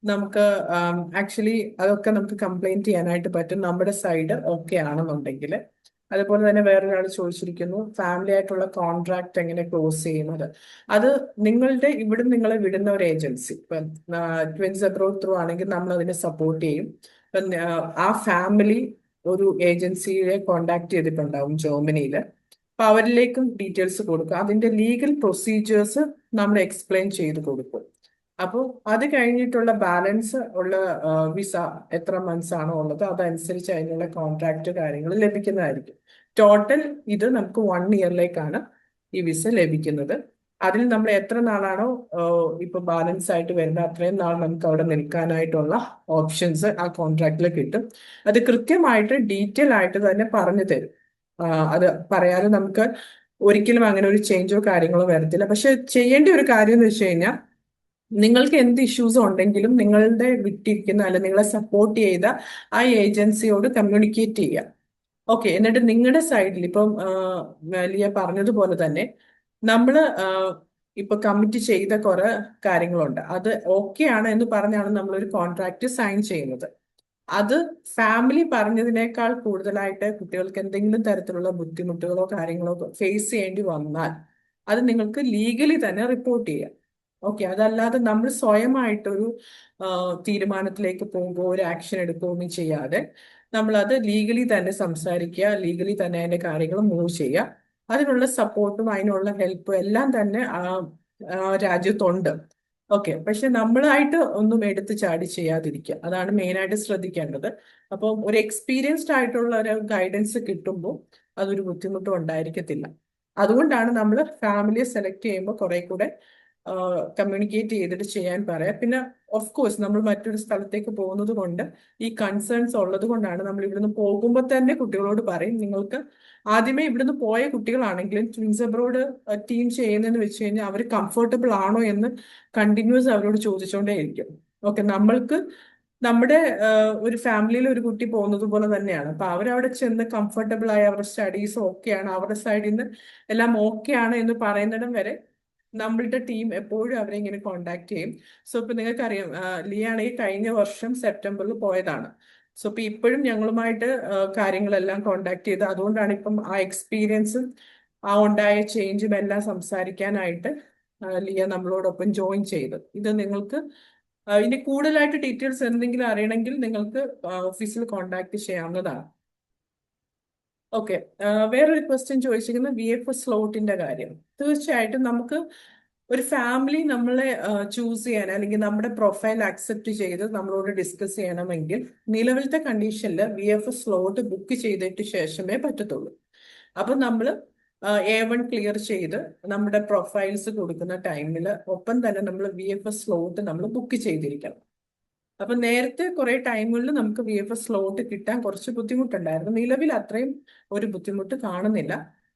നമുക്ക് ആക്ച്വലി അതൊക്കെ നമുക്ക് കംപ്ലൈന്റ് ചെയ്യാനായിട്ട് പറ്റും, നമ്മുടെ സൈഡ് ഓക്കെ ആണെന്നുണ്ടെങ്കിൽ. അതുപോലെ തന്നെ വേറൊരാൾ ചോദിച്ചിരിക്കുന്നു, ഫാമിലി ആയിട്ടുള്ള കോൺട്രാക്ട് എങ്ങനെ ക്ലോസ് ചെയ്യുന്നത്. അത് നിങ്ങളുടെ ഇവിടെ നിങ്ങളെ വിടുന്ന ഒരു ഏജൻസി, ഇപ്പം ട്വിൻസ് അബ്രോഡ് ത്രൂ ആണെങ്കിൽ നമ്മൾ അതിനെ സപ്പോർട്ട് ചെയ്യും. ഇപ്പം ആ ഫാമിലി ഒരു ഏജൻസിയെ കോണ്ടാക്ട് ചെയ്തിട്ടുണ്ടാവും ജർമ്മനിയിൽ. അപ്പൊ അവരിലേക്കും ഡീറ്റെയിൽസ് കൊടുക്കും. അതിന്റെ ലീഗൽ പ്രൊസീജിയേഴ്സ് നമ്മൾ എക്സ്പ്ലെയിൻ ചെയ്ത് കൊടുക്കും. അപ്പോൾ അത് കഴിഞ്ഞിട്ടുള്ള ബാലൻസ് ഉള്ള വിസ എത്ര മന്ത്സ് ആണോ ഉള്ളത് അതനുസരിച്ച് അതിനുള്ള കോൺട്രാക്ട് കാര്യങ്ങൾ ലഭിക്കുന്നതായിരിക്കും. ടോട്ടൽ ഇത് നമുക്ക് 1 ഇയറിലേക്കാണ് ഈ വിസ ലഭിക്കുന്നത്. അതിൽ നമ്മൾ എത്ര നാളാണോ ഇപ്പൊ ബാലൻസ് ആയിട്ട് വരുന്നത് അത്രയും നാൾ നമുക്ക് അവിടെ നിൽക്കാനായിട്ടുള്ള ഓപ്ഷൻസ് ആ കോൺട്രാക്റ്റിൽ കിട്ടും. അത് കൃത്യമായിട്ട് ഡീറ്റെയിൽ ആയിട്ട് തന്നെ പറഞ്ഞു തരും. അത് പറയാതെ നമുക്ക് ഒരിക്കലും അങ്ങനെ ഒരു ചേഞ്ചോ കാര്യങ്ങളോ വരത്തില്ല. പക്ഷെ ചെയ്യേണ്ട ഒരു കാര്യം എന്ന് വെച്ച് കഴിഞ്ഞാൽ, നിങ്ങൾക്ക് എന്ത് ഇഷ്യൂസ് ഉണ്ടെങ്കിലും നിങ്ങളുടെ വിട്ടിരിക്കുന്ന അല്ലെങ്കിൽ നിങ്ങളെ സപ്പോർട്ട് ചെയ്ത ആ ഏജൻസിയോട് കമ്മ്യൂണിക്കേറ്റ് ചെയ്യുക. ഓക്കെ, എന്നിട്ട് നിങ്ങളുടെ സൈഡിൽ ഇപ്പം ലിയ പറഞ്ഞതുപോലെ തന്നെ നമ്മൾ ഇപ്പൊ കമ്മിറ്റ് ചെയ്ത കുറെ കാര്യങ്ങളുണ്ട്. അത് ഓക്കെ ആണ് എന്ന് പറഞ്ഞാണ് നമ്മളൊരു കോൺട്രാക്ട് സൈൻ ചെയ്യുന്നത്. അത് ഫാമിലി പറഞ്ഞതിനേക്കാൾ കൂടുതലായിട്ട് കുട്ടികൾക്ക് എന്തെങ്കിലും തരത്തിലുള്ള ബുദ്ധിമുട്ടുകളോ കാര്യങ്ങളോ ഫേസ് ചെയ്യേണ്ടി വന്നാൽ അത് നിങ്ങൾക്ക് ലീഗലി തന്നെ റിപ്പോർട്ട് ചെയ്യാം. ഓക്കെ, അതല്ലാതെ നമ്മൾ സ്വയമായിട്ടൊരു തീരുമാനത്തിലേക്ക് പോകുമ്പോൾ ഒരു ആക്ഷൻ എടുക്കുകയൊന്നും ചെയ്യാതെ നമ്മളത് ലീഗലി തന്നെ സംസാരിക്കുക, ലീഗലി തന്നെ അതിന്റെ കാര്യങ്ങൾ മൂവ് ചെയ്യുക. അതിനുള്ള സപ്പോർട്ടും അതിനുള്ള ഹെൽപ്പും എല്ലാം തന്നെ രാജ്യത്തുണ്ട്. ഓക്കെ, പക്ഷെ നമ്മളായിട്ട് ഒന്നും എടുത്ത് ചാടി ചെയ്യാതിരിക്കുക, അതാണ് മെയിനായിട്ട് ശ്രദ്ധിക്കേണ്ടത്. അപ്പം ഒരു എക്സ്പീരിയൻസ്ഡ് ആയിട്ടുള്ള ഒരു ഗൈഡൻസ് കിട്ടുമ്പോൾ അതൊരു ബുദ്ധിമുട്ടും ഉണ്ടായിരിക്കത്തില്ല. അതുകൊണ്ടാണ് നമ്മൾ ഫാമിലിയെ സെലക്ട് ചെയ്യുമ്പോൾ കുറെ കൂടെ കമ്മ്യൂണിക്കേറ്റ് ചെയ്തിട്ട് ചെയ്യാൻ പറയാം. പിന്നെ ഓഫ് കോഴ്സ് നമ്മൾ മറ്റൊരു സ്ഥലത്തേക്ക് പോകുന്നത് കൊണ്ട് ഈ കൺസേൺസ് ഉള്ളത് കൊണ്ടാണ് നമ്മൾ ഇവിടുന്ന് പോകുമ്പോൾ തന്നെ കുട്ടികളോട് പറയും, നിങ്ങൾക്ക് ആദ്യമേ ഇവിടുന്ന് പോയ കുട്ടികളാണെങ്കിലും ട്വിൻസ് അബ്രോഡ് ടീം ചെയ്യുന്നതെന്ന് വെച്ച് കഴിഞ്ഞാൽ അവർ കംഫർട്ടബിൾ ആണോ എന്ന് കണ്ടിന്യൂസ് അവരോട് ചോദിച്ചുകൊണ്ടേയിരിക്കും. ഓക്കെ, നമ്മൾക്ക് നമ്മുടെ ഒരു ഫാമിലിയിൽ ഒരു കുട്ടി പോകുന്നത് പോലെ തന്നെയാണ്. അപ്പൊ അവരവിടെ ചെന്ന് കംഫർട്ടബിൾ ആയി അവരുടെ സ്റ്റഡീസ് ഓക്കെയാണ്, അവരുടെ സൈഡിൽ നിന്ന് എല്ലാം ഓക്കെയാണ് എന്ന് പറയുന്നിടം വരെ നമ്മളുടെ ടീം എപ്പോഴും അവരെ ഇങ്ങനെ കോണ്ടാക്ട് ചെയ്യും. സോ ഇപ്പൊ നിങ്ങൾക്കറിയാം, ലിയാണെങ്കിൽ കഴിഞ്ഞ വർഷം സെപ്റ്റംബറിൽ പോയതാണ്. സോ ഇപ്പൊ ഇപ്പോഴും ഞങ്ങളുമായിട്ട് കാര്യങ്ങളെല്ലാം കോണ്ടാക്ട് ചെയ്ത്, അതുകൊണ്ടാണ് ഇപ്പം ആ എക്സ്പീരിയൻസും ആ ഉണ്ടായ ചേഞ്ചും എല്ലാം സംസാരിക്കാനായിട്ട് ലിയ നമ്മളോടൊപ്പം ജോയിൻ ചെയ്തത്. ഇത് നിങ്ങൾക്ക് ഇനി കൂടുതലായിട്ട് ഡീറ്റെയിൽസ് എന്തെങ്കിലും അറിയണമെങ്കിൽ നിങ്ങൾക്ക് ഓഫീസിൽ കോണ്ടാക്ട് ചെയ്യാവുന്നതാണ്. ഓക്കെ, വേറൊരു ക്വസ്റ്റ്യൻ ചോദിച്ചിരിക്കുന്നത് VFS സ്ലോട്ടിന്റെ കാര്യം. തീർച്ചയായിട്ടും നമുക്ക് ഒരു ഫാമിലി നമ്മളെ ചൂസ് ചെയ്യാൻ അല്ലെങ്കിൽ നമ്മുടെ പ്രൊഫൈൽ അക്സെപ്റ്റ് ചെയ്ത് നമ്മളോട് ഡിസ്കസ് ചെയ്യണമെങ്കിൽ നിലവിലത്തെ കണ്ടീഷനിൽ VFS സ്ലോട്ട് ബുക്ക് ചെയ്തിട്ട് ശേഷമേ പറ്റത്തുള്ളൂ. അപ്പൊ നമ്മൾ A1 ക്ലിയർ ചെയ്ത് നമ്മുടെ പ്രൊഫൈൽസ് കൊടുക്കുന്ന ടൈമിൽ ഒപ്പം തന്നെ നമ്മൾ VFS സ്ലോട്ട് നമ്മൾ ബുക്ക് ചെയ്തിരിക്കണം. അപ്പൊ നേരത്തെ കുറെ ടൈമുകളിൽ നമുക്ക് VFS സ്ലോട്ട് കിട്ടാൻ കുറച്ച് ബുദ്ധിമുട്ടുണ്ടായിരുന്നു. നിലവിൽ അത്രയും ഒരു ബുദ്ധിമുട്ട് കാണുന്നില്ല.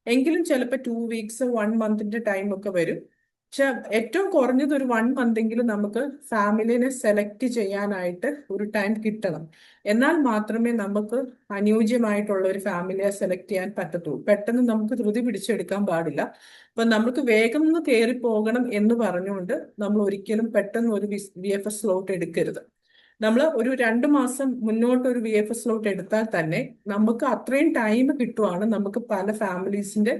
എങ്കിലും ചിലപ്പോൾ 2 വീക്സ് 1 മന്തിന്റെ ടൈം ഒക്കെ വരും. പക്ഷെ ഏറ്റവും കുറഞ്ഞത് ഒരു 1 മന്തെങ്കിലും നമുക്ക് ഫാമിലിനെ സെലക്ട് ചെയ്യാനായിട്ട് ഒരു ടൈം കിട്ടണം. എന്നാൽ മാത്രമേ നമുക്ക് അനുയോജ്യമായിട്ടുള്ള ഒരു ഫാമിലിയെ സെലക്ട് ചെയ്യാൻ പറ്റത്തുള്ളൂ. പെട്ടെന്ന് നമുക്ക് ധൃതി പിടിച്ചെടുക്കാൻ പാടില്ല. അപ്പൊ നമുക്ക് വേഗം ഒന്ന് കയറി പോകണം എന്ന് പറഞ്ഞുകൊണ്ട് നമ്മൾ ഒരിക്കലും പെട്ടെന്ന് ഒരു VFS സ്ലോട്ട് എടുക്കരുത്. നമ്മൾ ഒരു 2 മാസം മുന്നോട്ട് ഒരു VFS സ്ലോട്ട് എടുത്താൽ തന്നെ നമുക്ക് അത്രയും ടൈം കിട്ടുവാണ് നമുക്ക് പല ഫാമിലീസിന്റെ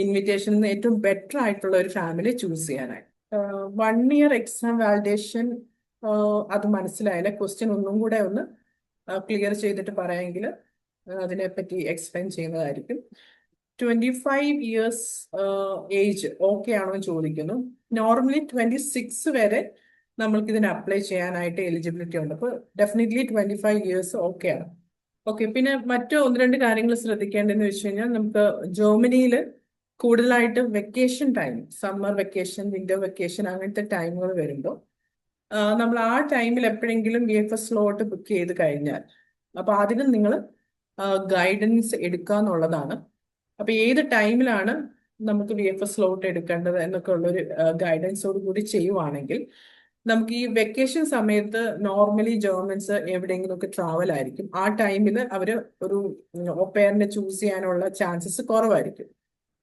ഇൻവിറ്റേഷനിൽ നിന്ന് ഏറ്റവും ബെറ്റർ ആയിട്ടുള്ള ഒരു ഫാമിലി ചൂസ് ചെയ്യാനായി. 1 ഇയർ എക്സാം വാലിഡേഷൻ അത് മനസ്സിലായില്ല. ക്വസ്റ്റ്യൻ ഒന്നും കൂടെ ഒന്ന് ക്ലിയർ ചെയ്തിട്ട് പറയാമെങ്കിൽ അതിനെപ്പറ്റി എക്സ്പ്ലെയിൻ ചെയ്യുന്നതായിരിക്കും. 25 ഇയേഴ്സ് ഏജ് ഓക്കെ ആണോ എന്ന് ചോദിക്കുന്നു. നോർമലി 26 വരെ നമ്മൾക്ക് ഇതിന് അപ്ലൈ ചെയ്യാനായിട്ട് എലിജിബിലിറ്റി ഉണ്ട്. അപ്പോൾ ഡെഫിനറ്റ്ലി 25 ഇയേഴ്സ് ഓക്കെ ആണ്. ഓക്കെ, പിന്നെ മറ്റു 1-2 കാര്യങ്ങൾ ശ്രദ്ധിക്കേണ്ടതെന്ന് വെച്ച് കഴിഞ്ഞാൽ നമുക്ക് ജർമ്മനിയിൽ കൂടുതലായിട്ട് vacation time, summer vacation, winter vacation അങ്ങനത്തെ ടൈമുകൾ വരുമ്പോൾ നമ്മൾ ആ ടൈമിൽ എപ്പോഴെങ്കിലും VFS സ്ലോട്ട് ബുക്ക് ചെയ്ത് കഴിഞ്ഞാൽ അപ്പൊ അതിന് നിങ്ങൾ ഗൈഡൻസ് എടുക്കുക എന്നുള്ളതാണ്. അപ്പൊ ഏത് ടൈമിലാണ് നമുക്ക് VFS സ്ലോട്ട് എടുക്കേണ്ടത് എന്നൊക്കെ ഉള്ളൊരു ഗൈഡൻസോട് കൂടി ചെയ്യുവാണെങ്കിൽ നമുക്ക് ഈ വെക്കേഷൻ സമയത്ത് നോർമലി ജർമ്മൻസ് എവിടെയെങ്കിലും ഒക്കെ ട്രാവൽ ആയിരിക്കും. ആ ടൈമിൽ അവർ ഒരു ഒപ്പേറിനെ ചൂസ് ചെയ്യാനുള്ള ചാൻസസ് കുറവായിരിക്കും.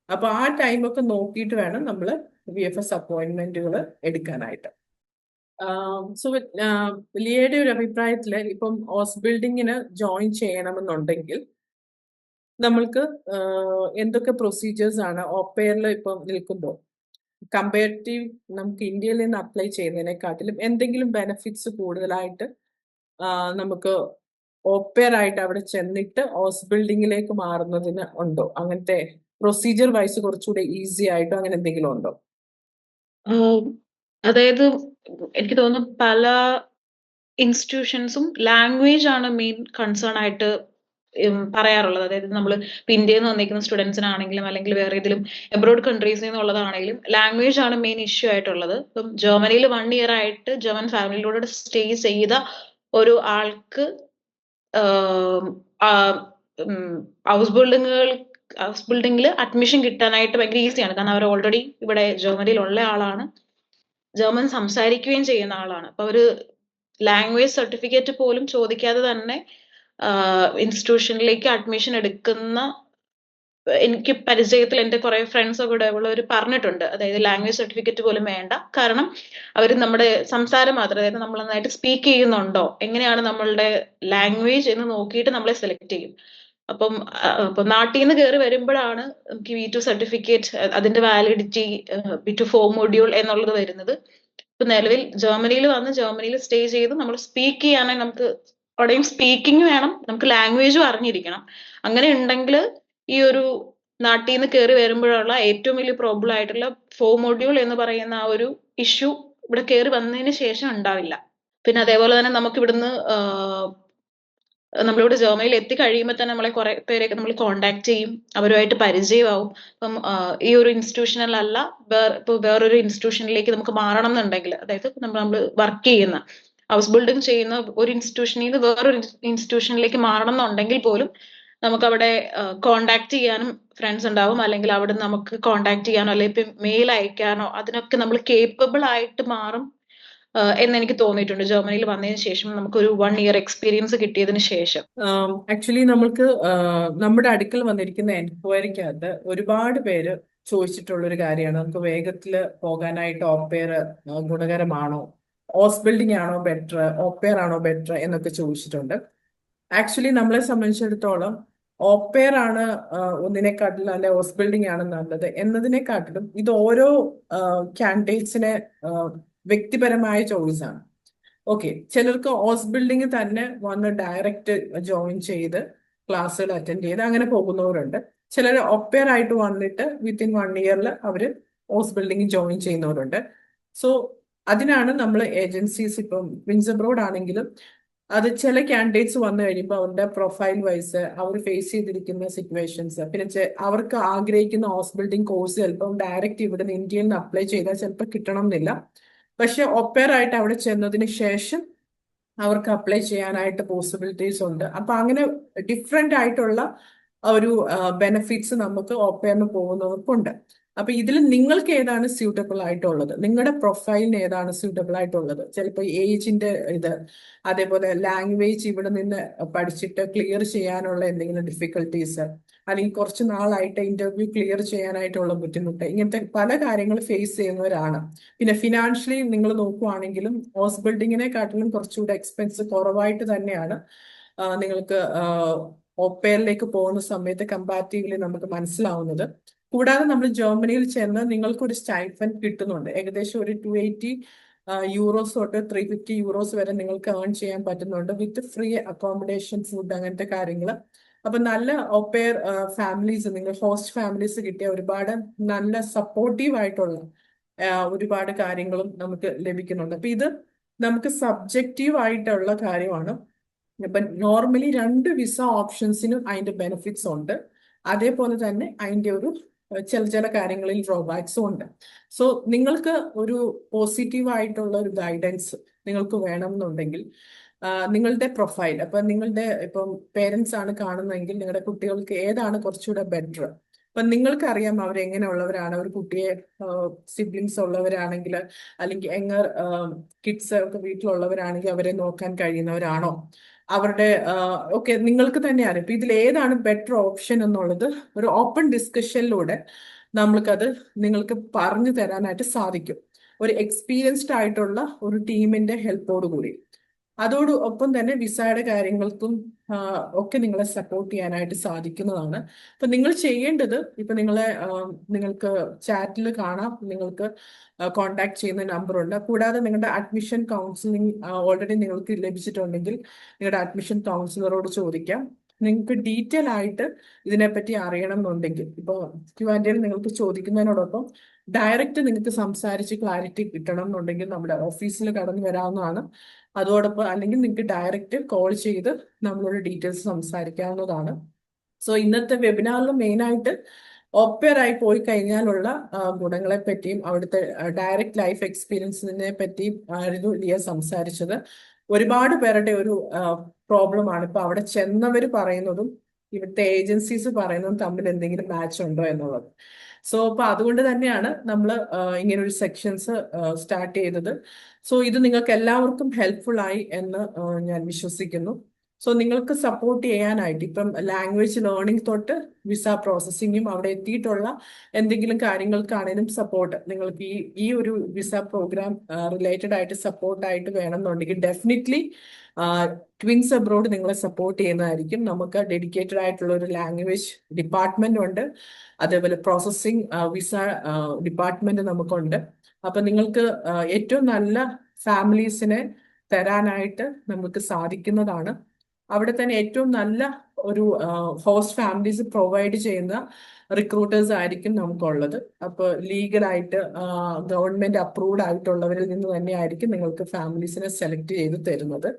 അപ്പൊ ആ ടൈമൊക്കെ നോക്കിയിട്ട് വേണം നമ്മൾ VFS അപ്പോയിന്റ്മെന്റുകൾ എടുക്കാനായിട്ട്. സോ ലിയയുടെ ഒരു അഭിപ്രായത്തിൽ ഇപ്പം ഹൗസ് ബിൽഡിങ്ങിന് ജോയിൻ ചെയ്യണമെന്നുണ്ടെങ്കിൽ നമ്മൾക്ക് എന്തൊക്കെ പ്രൊസീജിയേഴ്സ് ആണ് ഓപ്പേറിൽ ഇപ്പം നിൽക്കുമ്പോൾ കമ്പാരിറ്റീവ് നമുക്ക് ഇന്ത്യയിൽ നിന്ന് അപ്ലൈ ചെയ്യുന്നതിനെക്കാട്ടിലും എന്തെങ്കിലും ബെനിഫിറ്റ്സ് കൂടുതലായിട്ട് നമുക്ക് ഓപ്പേർ ആയിട്ട് അവിടെ ചെന്നിട്ട് ഹൗസ് ബിൽഡിങ്ങിലേക്ക് മാറുന്നതിന് ഉണ്ടോ? അങ്ങനത്തെ പ്രൊസീജിയർ വൈസ് കുറച്ചുകൂടെ ഈസി ആയിട്ടോ അങ്ങനെ എന്തെങ്കിലും ഉണ്ടോ? അതായത് എനിക്ക് തോന്നുന്നു പല ഇൻസ്റ്റിറ്റ്യൂഷൻസും ലാംഗ്വേജ് ആണ് മെയിൻ കൺസേൺ ആയിട്ട് പറയാറുള്ളത്. അതായത് നമ്മൾ ഇന്ത്യയിൽ നിന്ന് വന്നിരിക്കുന്ന സ്റ്റുഡൻസിനാണെങ്കിലും അല്ലെങ്കിൽ വേറെ ഏതെങ്കിലും എബ്രോഡ് കൺട്രീസിൽ നിന്നുള്ളതാണെങ്കിലും ലാംഗ്വേജ് ആണ് മെയിൻ ഇഷ്യൂ ആയിട്ടുള്ളത്. ഇപ്പം ജർമ്മനിയിൽ 1 ഇയർ ആയിട്ട് ജർമ്മൻ ഫാമിലിയിലൂടെ സ്റ്റേ ചെയ്ത ഒരു ആൾക്ക് ഹൗസ് ബിൽഡിങ്ങിൽ അഡ്മിഷൻ കിട്ടാനായിട്ട് ഭയങ്കര ഈസിയാണ്. കാരണം അവർ ഓൾറെഡി ഇവിടെ ജർമ്മനിയിൽ ഉള്ള ആളാണ്, ജർമ്മൻ സംസാരിക്കുകയും ചെയ്യുന്ന ആളാണ്. അപ്പൊ അവര് ലാംഗ്വേജ് സർട്ടിഫിക്കറ്റ് പോലും ചോദിക്കാതെ തന്നെ ഇൻസ്റ്റിറ്റ്യൂഷനിലേക്ക് അഡ്മിഷൻ എടുക്കുന്ന എനിക്ക് പരിചയത്തിൽ എന്റെ കുറെ ഫ്രണ്ട്സ് ഒക്കെ ഇവിടെ ഉള്ളവർ പറഞ്ഞിട്ടുണ്ട്. അതായത് ലാംഗ്വേജ് സർട്ടിഫിക്കറ്റ് പോലും വേണ്ട, കാരണം അവർ നമ്മുടെ സംസാരം മാത്രം, അതായത് നമ്മൾ നന്നായിട്ട് സ്പീക്ക് ചെയ്യുന്നുണ്ടോ, എങ്ങനെയാണ് നമ്മളുടെ ലാംഗ്വേജ് എന്ന് നോക്കിയിട്ട് നമ്മളെ സെലക്ട് ചെയ്യും. അപ്പം നാട്ടിൽ നിന്ന് കയറി വരുമ്പോഴാണ് നമുക്ക് V2 സർട്ടിഫിക്കറ്റ്, അതിന്റെ വാലിഡിറ്റി, V2 4 മൊഡ്യൂൾ എന്നുള്ളത് വരുന്നത്. ഇപ്പൊ നിലവിൽ ജർമ്മനിയിൽ വന്ന് ജർമ്മനിയിൽ സ്റ്റേ ചെയ്ത് നമ്മൾ സ്പീക്ക് ചെയ്യാനായി നമുക്ക് അവിടെയും സ്പീക്കിംഗ് വേണം, നമുക്ക് ലാംഗ്വേജും അറിഞ്ഞിരിക്കണം. അങ്ങനെ ഉണ്ടെങ്കിൽ ഈ ഒരു നാട്ടിൽ നിന്ന് കയറി വരുമ്പോഴുള്ള ഏറ്റവും വലിയ പ്രോബ്ലം ആയിട്ടുള്ള 4 മൊഡ്യൂൾ എന്ന് പറയുന്ന ആ ഒരു ഇഷ്യൂ ഇവിടെ കയറി വന്നതിന് ശേഷം ഉണ്ടാവില്ല. പിന്നെ അതേപോലെ തന്നെ നമുക്ക് ഇവിടുന്ന് നമ്മളിവിടെ ജർമ്മനിയിൽ എത്തിക്കഴിയുമ്പോൾ തന്നെ നമ്മളെ കുറെ പേരെയൊക്കെ നമ്മൾ കോണ്ടാക്ട് ചെയ്യും, അവരുമായിട്ട് പരിചയമാവും. അപ്പം ഈ ഒരു ഇൻസ്റ്റിറ്റ്യൂഷനിലല്ല ഇപ്പൊ വേറൊരു ഇൻസ്റ്റിറ്റ്യൂഷനിലേക്ക് നമുക്ക് മാറണം എന്നുണ്ടെങ്കിൽ, അതായത് നമ്മൾ വർക്ക് ചെയ്യുന്ന ഹൗസ് ബിൽഡിംഗ് ചെയ്യുന്ന ഒരു ഇൻസ്റ്റിറ്റ്യൂഷനിൽ നിന്ന് വേറൊരു ഇൻസ്റ്റിറ്റ്യൂഷനിലേക്ക് മാറണം എന്നുണ്ടെങ്കിൽ പോലും നമുക്ക് അവിടെ കോണ്ടാക്ട് ചെയ്യാനും ഫ്രണ്ട്സ് ഉണ്ടാവും, അല്ലെങ്കിൽ അവിടെ നമുക്ക് കോണ്ടാക്ട് ചെയ്യാനോ അല്ലെങ്കിൽ ഇപ്പം മെയിൽ അയക്കാനോ അതിനൊക്കെ നമ്മൾ കേപ്പബിൾ ആയിട്ട് മാറും എന്നെനിക്ക് തോന്നിയിട്ടുണ്ട് ജർമ്മനിയിൽ വന്നതിന് ശേഷം, നമുക്കൊരു 1 ഇയർ എക്സ്പീരിയൻസ് കിട്ടിയതിന് ശേഷം. ആക്ച്വലി നമ്മൾക്ക് നമ്മുടെ അടുക്കൽ വന്നിരിക്കുന്ന എൻക്വയറിക്കകത്ത് ഒരുപാട് പേര് ചോദിച്ചിട്ടുള്ള ഒരു കാര്യമാണ്, നമുക്ക് വേഗത്തിൽ പോകാനായിട്ട് ഓപ്പേർ ഗുണകരമാണോ, ഹൗസ് ബിൽഡിംഗ് ആണോ ബെറ്റർ, ഓപ്പേർ ആണോ ബെറ്റർ എന്നൊക്കെ ചോദിച്ചിട്ടുണ്ട്. ആക്ച്വലി നമ്മളെ സംബന്ധിച്ചിടത്തോളം ഓപ്പേർ ആണ് ഒന്നിനെക്കാട്ടിലും അല്ലെ ഹൗസ് ബിൽഡിംഗ് ആണ് നല്ലത് എന്നതിനെക്കാട്ടിലും ഇത് ഓരോ കാൻഡിഡേറ്റ്സിനെ വ്യക്തിപരമായ ചോയ്സ് ആണ്. ഓക്കെ, ചിലർക്ക് ഹൗസ് ബിൽഡിംഗ് തന്നെ വന്ന് ഡയറക്റ്റ് ജോയിൻ ചെയ്ത് ക്ലാസ്സുകൾ അറ്റൻഡ് ചെയ്ത് അങ്ങനെ പോകുന്നവരുണ്ട്. ചിലർ ഒപ്പേർ ആയിട്ട് വന്നിട്ട് വിത്തിൻ 1 ഇയറിൽ അവർ ഹൗസ് ബിൽഡിംഗ് ജോയിൻ ചെയ്യുന്നവരുണ്ട്. സോ അതിനാണ് നമ്മൾ ഏജൻസീസ് ഇപ്പം പ്രിൻസ് അബ്രോഡ് ആണെങ്കിലും അത് ചില കാൻഡിഡേറ്റ്സ് വന്നു കഴിയുമ്പോൾ അവരുടെ പ്രൊഫൈൽ വൈസ് അവർ ഫേസ് ചെയ്തിരിക്കുന്ന സിറ്റുവേഷൻസ്, പിന്നെ അവർക്ക് ആഗ്രഹിക്കുന്ന ഹൗസ് ബിൽഡിംഗ് കോഴ്സ് ചിലപ്പം ഡയറക്റ്റ് ഇവിടെ നിന്ന് ഇന്ത്യയിൽ നിന്ന് അപ്ലൈ ചെയ്താൽ ചിലപ്പോൾ കിട്ടണം എന്നില്ല. പക്ഷെ ഒപ്പേർ ആയിട്ട് അവിടെ ചെന്നതിന് ശേഷം അവർക്ക് അപ്ലൈ ചെയ്യാനായിട്ട് പോസിബിലിറ്റീസ് ഉണ്ട്. അപ്പൊ അങ്ങനെ ഡിഫറെന്റ് ആയിട്ടുള്ള ഒരു ബെനിഫിറ്റ്സ് നമുക്ക് ഓപ്പേറിന് പോകുന്നവർക്കുണ്ട്. അപ്പൊ ഇതിൽ നിങ്ങൾക്ക് ഏതാണ് സ്യൂട്ടബിൾ ആയിട്ടുള്ളത്, നിങ്ങളുടെ പ്രൊഫൈലിന് ഏതാണ് സ്യൂട്ടബിൾ ആയിട്ടുള്ളത്? ചിലപ്പോൾ ഏജിന്റെ ഇത്, അതേപോലെ ലാംഗ്വേജ് ഇവിടെ നിന്ന് പഠിച്ചിട്ട് ക്ലിയർ ചെയ്യാനുള്ള എന്തെങ്കിലും ഡിഫിക്കൽട്ടീസ്, അല്ലെങ്കിൽ കുറച്ച് നാളായിട്ട് ഇന്റർവ്യൂ ക്ലിയർ ചെയ്യാനായിട്ടുള്ള ബുദ്ധിമുട്ട്, ഇങ്ങനത്തെ പല കാര്യങ്ങൾ ഫേസ് ചെയ്യുന്നവരാണ്. പിന്നെ ഫിനാൻഷ്യലി നിങ്ങൾ നോക്കുവാണെങ്കിലും ഹൗസ് ബിൽഡിങ്ങിനെക്കാട്ടിലും കുറച്ചുകൂടെ എക്സ്പെൻസ് കുറവായിട്ട് തന്നെയാണ് നിങ്ങൾക്ക് ഓപ്പേറിലേക്ക് പോകുന്ന സമയത്ത് കമ്പാരിറ്റീവ്ലി നമുക്ക് മനസ്സിലാവുന്നത്. കൂടാതെ നമ്മൾ ജർമ്മനിയിൽ ചെന്ന് നിങ്ങൾക്ക് ഒരു സ്റ്റൈഫൻ കിട്ടുന്നുണ്ട്. ഏകദേശം ഒരു 280 യൂറോസ് തൊട്ട് 350 യൂറോസ് വരെ നിങ്ങൾക്ക് ഏൺ ചെയ്യാൻ പറ്റുന്നുണ്ട്, വിത്ത് ഫ്രീ അക്കോമഡേഷൻ, ഫുഡ്, അങ്ങനത്തെ കാര്യങ്ങൾ. അപ്പൊ നല്ല ഓപ്പെയർ ഫാമിലീസ്, നിങ്ങൾ ഹോസ്റ്റ് ഫാമിലീസ് കിട്ടിയ ഒരുപാട് നല്ല സപ്പോർട്ടീവ് ആയിട്ടുള്ള ഒരുപാട് കാര്യങ്ങളും നമുക്ക് ലഭിക്കുന്നുണ്ട്. അപ്പൊ ഇത് നമുക്ക് സബ്ജക്റ്റീവ് ആയിട്ടുള്ള കാര്യമാണ്. ഇപ്പൊ നോർമലി 2 വിസ ഓപ്ഷൻസിനും അതിന്റെ ബെനിഫിറ്റ്സ് ഉണ്ട്, അതേപോലെ തന്നെ അതിന്റെ ഒരു ചില കാര്യങ്ങളിൽ ഡ്രോബാക്സും ഉണ്ട്. സോ നിങ്ങൾക്ക് ഒരു പോസിറ്റീവ് ആയിട്ടുള്ള ഒരു ഗൈഡൻസ് നിങ്ങൾക്ക് വേണമെന്നുണ്ടെങ്കിൽ നിങ്ങളുടെ പ്രൊഫൈൽ, അപ്പൊ നിങ്ങളുടെ ഇപ്പം പേരൻസ് ആണ് കാണുന്നതെങ്കിൽ നിങ്ങളുടെ കുട്ടികൾക്ക് ഏതാണ് കുറച്ചുകൂടെ ബെറ്റർ, അപ്പൊ നിങ്ങൾക്കറിയാം അവരെങ്ങനെയുള്ളവരാണ്. ഒരു കുട്ടിയെ സിബ്ലിങ്സ് ഉള്ളവരാണെങ്കിൽ, അല്ലെങ്കിൽ യങ്ങർ കിഡ്സ് ഒക്കെ വീട്ടിലുള്ളവരാണെങ്കിൽ അവരെ നോക്കാൻ കഴിയുന്നവരാണോ, അവരുടെ ഒക്കെ നിങ്ങൾക്ക് തന്നെയാണ്. ഇപ്പൊ ഇതിൽ ഏതാണ് ബെറ്റർ ഓപ്ഷൻ എന്നുള്ളത് ഒരു ഓപ്പൺ ഡിസ്കഷനിലൂടെ നമ്മൾക്കത് നിങ്ങൾക്ക് പറഞ്ഞു തരാനായിട്ട് സാധിക്കും, ഒരു എക്സ്പീരിയൻസ്ഡ് ആയിട്ടുള്ള ഒരു ടീമിന്റെ ഹെൽപ്പോട് കൂടി. അതോടൊപ്പം തന്നെ വിസയുടെ കാര്യങ്ങൾക്കും ഒക്കെ നിങ്ങളെ സപ്പോർട്ട് ചെയ്യാനായിട്ട് സാധിക്കുന്നതാണ്. അപ്പൊ നിങ്ങൾ ചെയ്യേണ്ടത്, ഇപ്പൊ നിങ്ങൾക്ക് ചാറ്റിൽ കാണാം, നിങ്ങൾക്ക് കോണ്ടാക്ട് ചെയ്യുന്ന നമ്പറുണ്ട്. കൂടാതെ നിങ്ങളുടെ അഡ്മിഷൻ കൗൺസിലിംഗ് ഓൾറെഡി നിങ്ങൾക്ക് ലഭിച്ചിട്ടുണ്ടെങ്കിൽ നിങ്ങളുടെ അഡ്മിഷൻ കൗൺസിലറോട് ചോദിക്കാം. നിങ്ങൾക്ക് ഡീറ്റെയിൽ ആയിട്ട് ഇതിനെപ്പറ്റി അറിയണം എന്നുണ്ടെങ്കിൽ ഇപ്പോൾ Q&Aയിൽ നിങ്ങൾക്ക് ചോദിക്കുന്നതിനോടൊപ്പം ഡയറക്റ്റ് നിങ്ങൾക്ക് സംസാരിച്ച് ക്ലാരിറ്റി കിട്ടണം എന്നുണ്ടെങ്കിൽ നമ്മുടെ ഓഫീസിൽ കടന്നു വരാവുന്നതാണ്. അതോടൊപ്പം അല്ലെങ്കിൽ നിങ്ങൾക്ക് ഡയറക്റ്റ് കോൾ ചെയ്ത് നമ്മളോട് ഡീറ്റെയിൽസ് സംസാരിക്കാവുന്നതാണ്. സോ ഇന്നത്തെ വെബിനാറിൽ മെയിനായിട്ട് ഓപ്പയർ ആയി പോയി കഴിഞ്ഞാലുള്ള ഗുണങ്ങളെ പറ്റിയും അവിടുത്തെ ഡയറക്റ്റ് ലൈഫ് എക്സ്പീരിയൻസിനെ പറ്റിയും ആയിരുന്നു ലിയ സംസാരിച്ചത്. ഒരുപാട് പേരുടെ ഒരു പ്രോബ്ലമാണ് ഇപ്പൊ അവിടെ ചെന്നവർ പറയുന്നതും ഇവിടുത്തെ ഏജൻസീസ് പറയുന്നതും തമ്മിൽ എന്തെങ്കിലും മാച്ച് ഉണ്ടോ എന്നുള്ളത്. സോ അപ്പൊ അതുകൊണ്ട് തന്നെയാണ് നമ്മൾ ഇങ്ങനെ ഒരു സെക്ഷൻസ് സ്റ്റാർട്ട് ചെയ്തത്. സോ ഇത് നിങ്ങൾക്ക് എല്ലാവർക്കും ഹെൽപ്ഫുൾ ആയി എന്ന് ഞാൻ വിശ്വസിക്കുന്നു. സോ നിങ്ങൾക്ക് സപ്പോർട്ട് ചെയ്യാനായിട്ട് ഇപ്പം ലാംഗ്വേജ് ലേണിംഗ് തൊട്ട് വിസ പ്രോസസ്സിങ്ങും അവിടെ എത്തിയിട്ടുള്ള എന്തെങ്കിലും കാര്യങ്ങൾക്കാണേലും സപ്പോർട്ട് നിങ്ങൾക്ക് ഈ ഒരു വിസ പ്രോഗ്രാം റിലേറ്റഡ് ആയിട്ട് സപ്പോർട്ടായിട്ട് വേണമെന്നുണ്ടെങ്കിൽ ഡെഫിനറ്റ്ലി ട്വിൻസ് അബ്രോഡ് നിങ്ങളെ സപ്പോർട്ട് ചെയ്യുന്നതായിരിക്കും. നമുക്ക് ഡെഡിക്കേറ്റഡ് ആയിട്ടുള്ള ഒരു ലാംഗ്വേജ് ഡിപ്പാർട്ട്മെന്റ് ഉണ്ട്, അതേപോലെ പ്രോസസ്സിംഗ് വിസ ഡിപ്പാർട്ട്മെന്റ് നമുക്കുണ്ട്. അപ്പൊ നിങ്ങൾക്ക് ഏറ്റവും നല്ല ഫാമിലീസിനെ തരാനായിട്ട് നമുക്ക് സാധിക്കുന്നതാണ്. അവിടെ തന്നെ ഏറ്റവും നല്ല ഒരു ഹോസ്റ്റ് ഫാമിലീസ് പ്രൊവൈഡ് ചെയ്യുന്ന റിക്രൂട്ടേഴ്സ് ആയിരിക്കും നമുക്കുള്ളത്. അപ്പോൾ ലീഗലായിട്ട് ഗവൺമെന്റ് അപ്രൂവ്ഡ് ആയിട്ടുള്ളവരിൽ നിന്ന് തന്നെയായിരിക്കും നിങ്ങൾക്ക് ഫാമിലീസിനെ സെലക്ട് ചെയ്ത് തരുന്നത്.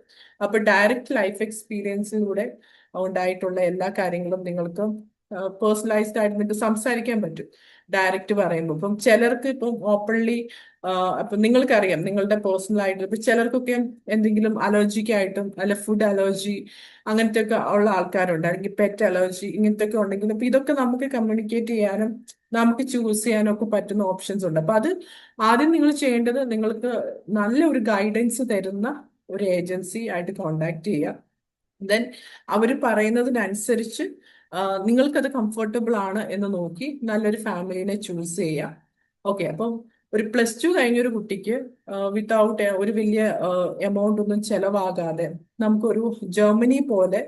അപ്പൊ ഡയറക്റ്റ് ലൈഫ് എക്സ്പീരിയൻസിലൂടെ ഉണ്ടായിട്ടുള്ള എല്ലാ കാര്യങ്ങളും നിങ്ങൾക്ക് പേഴ്സണലൈസ്ഡ് ആയിട്ട് നിങ്ങൾക്ക് സംസാരിക്കാൻ പറ്റും ഡയറക്റ്റ് പറയുമ്പോൾ. ഇപ്പം ചിലർക്ക് ഇപ്പം ഓപ്പൺലി അപ്പൊ നിങ്ങൾക്കറിയാം നിങ്ങളുടെ പേഴ്സണൽ ആയിട്ട് ഇപ്പൊ ചിലർക്കൊക്കെ എന്തെങ്കിലും അലർജിക്കായിട്ടും അല്ല ഫുഡ് അലർജി അങ്ങനത്തെ ഒക്കെ ഉള്ള ആൾക്കാരുണ്ട്, അല്ലെങ്കിൽ പെറ്റ് അലർജി ഇങ്ങനത്തെ ഒക്കെ ഉണ്ടെങ്കിൽ അപ്പൊ ഇതൊക്കെ നമുക്ക് കമ്മ്യൂണിക്കേറ്റ് ചെയ്യാനും നമുക്ക് ചൂസ് ചെയ്യാനും ഒക്കെ പറ്റുന്ന ഓപ്ഷൻസ് ഉണ്ട്. അപ്പൊ അത് ആദ്യം നിങ്ങൾ ചെയ്യേണ്ടത് നിങ്ങൾക്ക് നല്ല ഒരു ഗൈഡൻസ് തരുന്ന ഒരു ഏജൻസി ആയിട്ട് കോണ്ടാക്ട് ചെയ്യുക. ദെൻ അവർ പറയുന്നതിനനുസരിച്ച് നിങ്ങൾക്കത് കംഫർട്ടബിൾ ആണ് എന്ന് നോക്കി നല്ലൊരു ഫാമിലിനെ ചൂസ് ചെയ്യാം. ഓക്കെ, അപ്പം ഒരു +2 കഴിഞ്ഞൊരു കുട്ടിക്ക് വിത്തൗട്ട് ഒരു വലിയ എമൗണ്ട് ഒന്നും ചെലവാകാതെ നമുക്കൊരു ജർമ്മനി പോലെ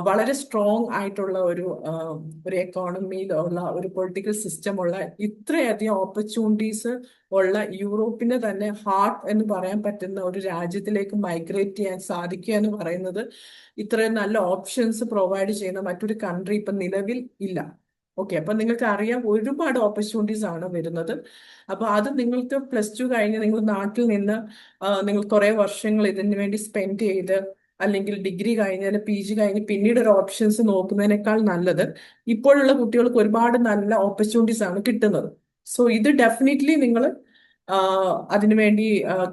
വളരെ സ്ട്രോങ് ആയിട്ടുള്ള ഒരു എക്കോണമിയിലുള്ള ഒരു പൊളിറ്റിക്കൽ സിസ്റ്റം ഉള്ള ഇത്രയധികം ഓപ്പർച്യൂണിറ്റീസ് ഉള്ള യൂറോപ്പിന്റെ തന്നെ ഹാർട്ട് എന്ന് പറയാൻ പറ്റുന്ന ഒരു രാജ്യത്തിലേക്ക് മൈഗ്രേറ്റ് ചെയ്യാൻ സാധിക്കുക എന്ന് പറയുന്നത് ഇത്രയും നല്ല ഓപ്ഷൻസ് പ്രൊവൈഡ് ചെയ്യുന്ന മറ്റൊരു കൺട്രി ഇപ്പം നിലവിൽ ഇല്ല. ഓക്കെ, അപ്പൊ നിങ്ങൾക്ക് അറിയാം ഒരുപാട് ഓപ്പർച്യൂണിറ്റീസ് ആണ് വരുന്നത്. അപ്പൊ അത് നിങ്ങൾക്ക് +2 കഴിഞ്ഞ് നിങ്ങൾ നാട്ടിൽ നിന്ന് നിങ്ങൾ കുറെ വർഷങ്ങൾ ഇതിനു വേണ്ടി സ്പെൻഡ് ചെയ്ത് അല്ലെങ്കിൽ ഡിഗ്രി കഴിഞ്ഞാൽ PG കഴിഞ്ഞ് പിന്നീട് ഒരു ഓപ്ഷൻസ് നോക്കുന്നതിനേക്കാൾ നല്ലത് ഇപ്പോഴുള്ള കുട്ടികൾക്ക് ഒരുപാട് നല്ല ഓപ്പർച്യൂണിറ്റീസ് ആണ് കിട്ടുന്നത്. സോ ഇത് ഡെഫിനറ്റ്ലി നിങ്ങൾ അതിനുവേണ്ടി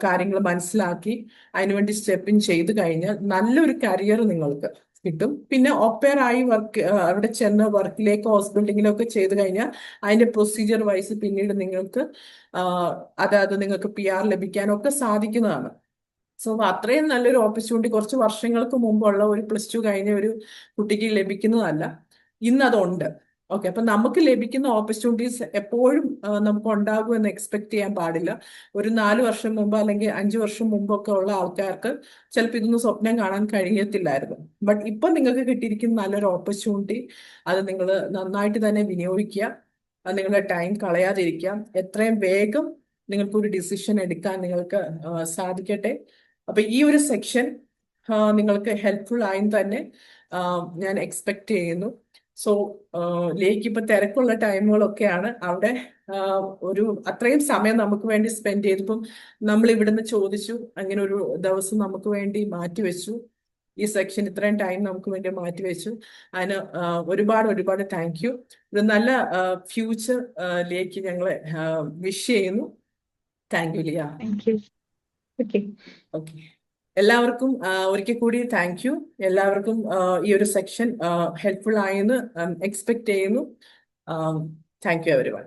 കാര്യങ്ങൾ മനസ്സിലാക്കി അതിനുവേണ്ടി സ്റ്റെപ്പ് ഇൻ ചെയ്ത് കഴിഞ്ഞാൽ നല്ലൊരു കരിയർ നിങ്ങൾക്ക് കിട്ടും. പിന്നെ ഒപ്പയർ ആയി അവിടെ ചെന്ന് വർക്കിലേക്കോ ഹൗസ് ബിൽഡിങ്ങിലോ ഒക്കെ ചെയ്ത് കഴിഞ്ഞാൽ അതിന്റെ പ്രൊസീജിയർ വൈസ് പിന്നീട് നിങ്ങൾക്ക് അതായത് നിങ്ങൾക്ക് PR ലഭിക്കാനൊക്കെ സാധിക്കുന്നതാണ്. സോ അത്രയും നല്ലൊരു ഓപ്പർച്യൂണിറ്റി കുറച്ച് വർഷങ്ങൾക്ക് മുമ്പുള്ള ഒരു +2 കഴിഞ്ഞ ഒരു കുട്ടിക്ക് ലഭിക്കുന്നതല്ല, ഇന്ന് അതുണ്ട്. ഓക്കെ, അപ്പൊ നമുക്ക് ലഭിക്കുന്ന ഓപ്പർച്യൂണിറ്റീസ് എപ്പോഴും നമുക്ക് ഉണ്ടാകും എന്ന് എക്സ്പെക്ട് ചെയ്യാൻ പാടില്ല. ഒരു 4 വർഷം മുമ്പ് അല്ലെങ്കിൽ 5 വർഷം മുമ്പൊക്കെ ഉള്ള ആൾക്കാർക്ക് ചിലപ്പോൾ ഇതൊന്നും സ്വപ്നം കാണാൻ കഴിയത്തില്ലായിരുന്നു. ബട്ട് ഇപ്പൊ നിങ്ങൾക്ക് കിട്ടിയിരിക്കുന്ന നല്ലൊരു ഓപ്പർച്യൂണിറ്റി, അത് നിങ്ങൾ നന്നായിട്ട് തന്നെ വിനിയോഗിക്കുക. അത് നിങ്ങളുടെ ടൈം കളയാതിരിക്കാം. എത്രയും വേഗം നിങ്ങൾക്കൊരു ഡിസിഷൻ എടുക്കാൻ നിങ്ങൾക്ക് സാധിക്കട്ടെ. അപ്പൊ ഈ ഒരു സെക്ഷൻ നിങ്ങൾക്ക് ഹെൽപ്ഫുൾ ആയെന്ന് തന്നെ ഞാൻ എക്സ്പെക്ട് ചെയ്യുന്നു. സോ ലേക്ക് ഇപ്പൊ തിരക്കുള്ള ടൈമുകളൊക്കെയാണ്. അവിടെ ഒരു അത്രയും സമയം നമുക്ക് വേണ്ടി സ്പെൻഡ് ചെയ്തപ്പം നമ്മൾ ഇവിടുന്ന് ചോദിച്ചു, അങ്ങനെ ഒരു ദിവസം നമുക്ക് വേണ്ടി മാറ്റിവെച്ചു. ഈ സെക്ഷൻ ഇത്രയും ടൈം നമുക്ക് വേണ്ടി മാറ്റിവെച്ചു. അതിന് ഒരുപാട് ഒരുപാട് താങ്ക് യു. ഒരു നല്ല ഫ്യൂച്ചർ ലേക്ക് ഞങ്ങൾ വിഷ് ചെയ്യുന്നു. Thank you Liya. Thank you. Okay. Okay, എല്ലാവർക്കും ഒരിക്കൽ കൂടി താങ്ക് യു. എല്ലാവർക്കും ഈ ഒരു സെക്ഷൻ ഹെൽപ്ഫുൾ ആയെന്ന് എക്സ്പെക്ട് ചെയ്യുന്നു. Thank you everyone.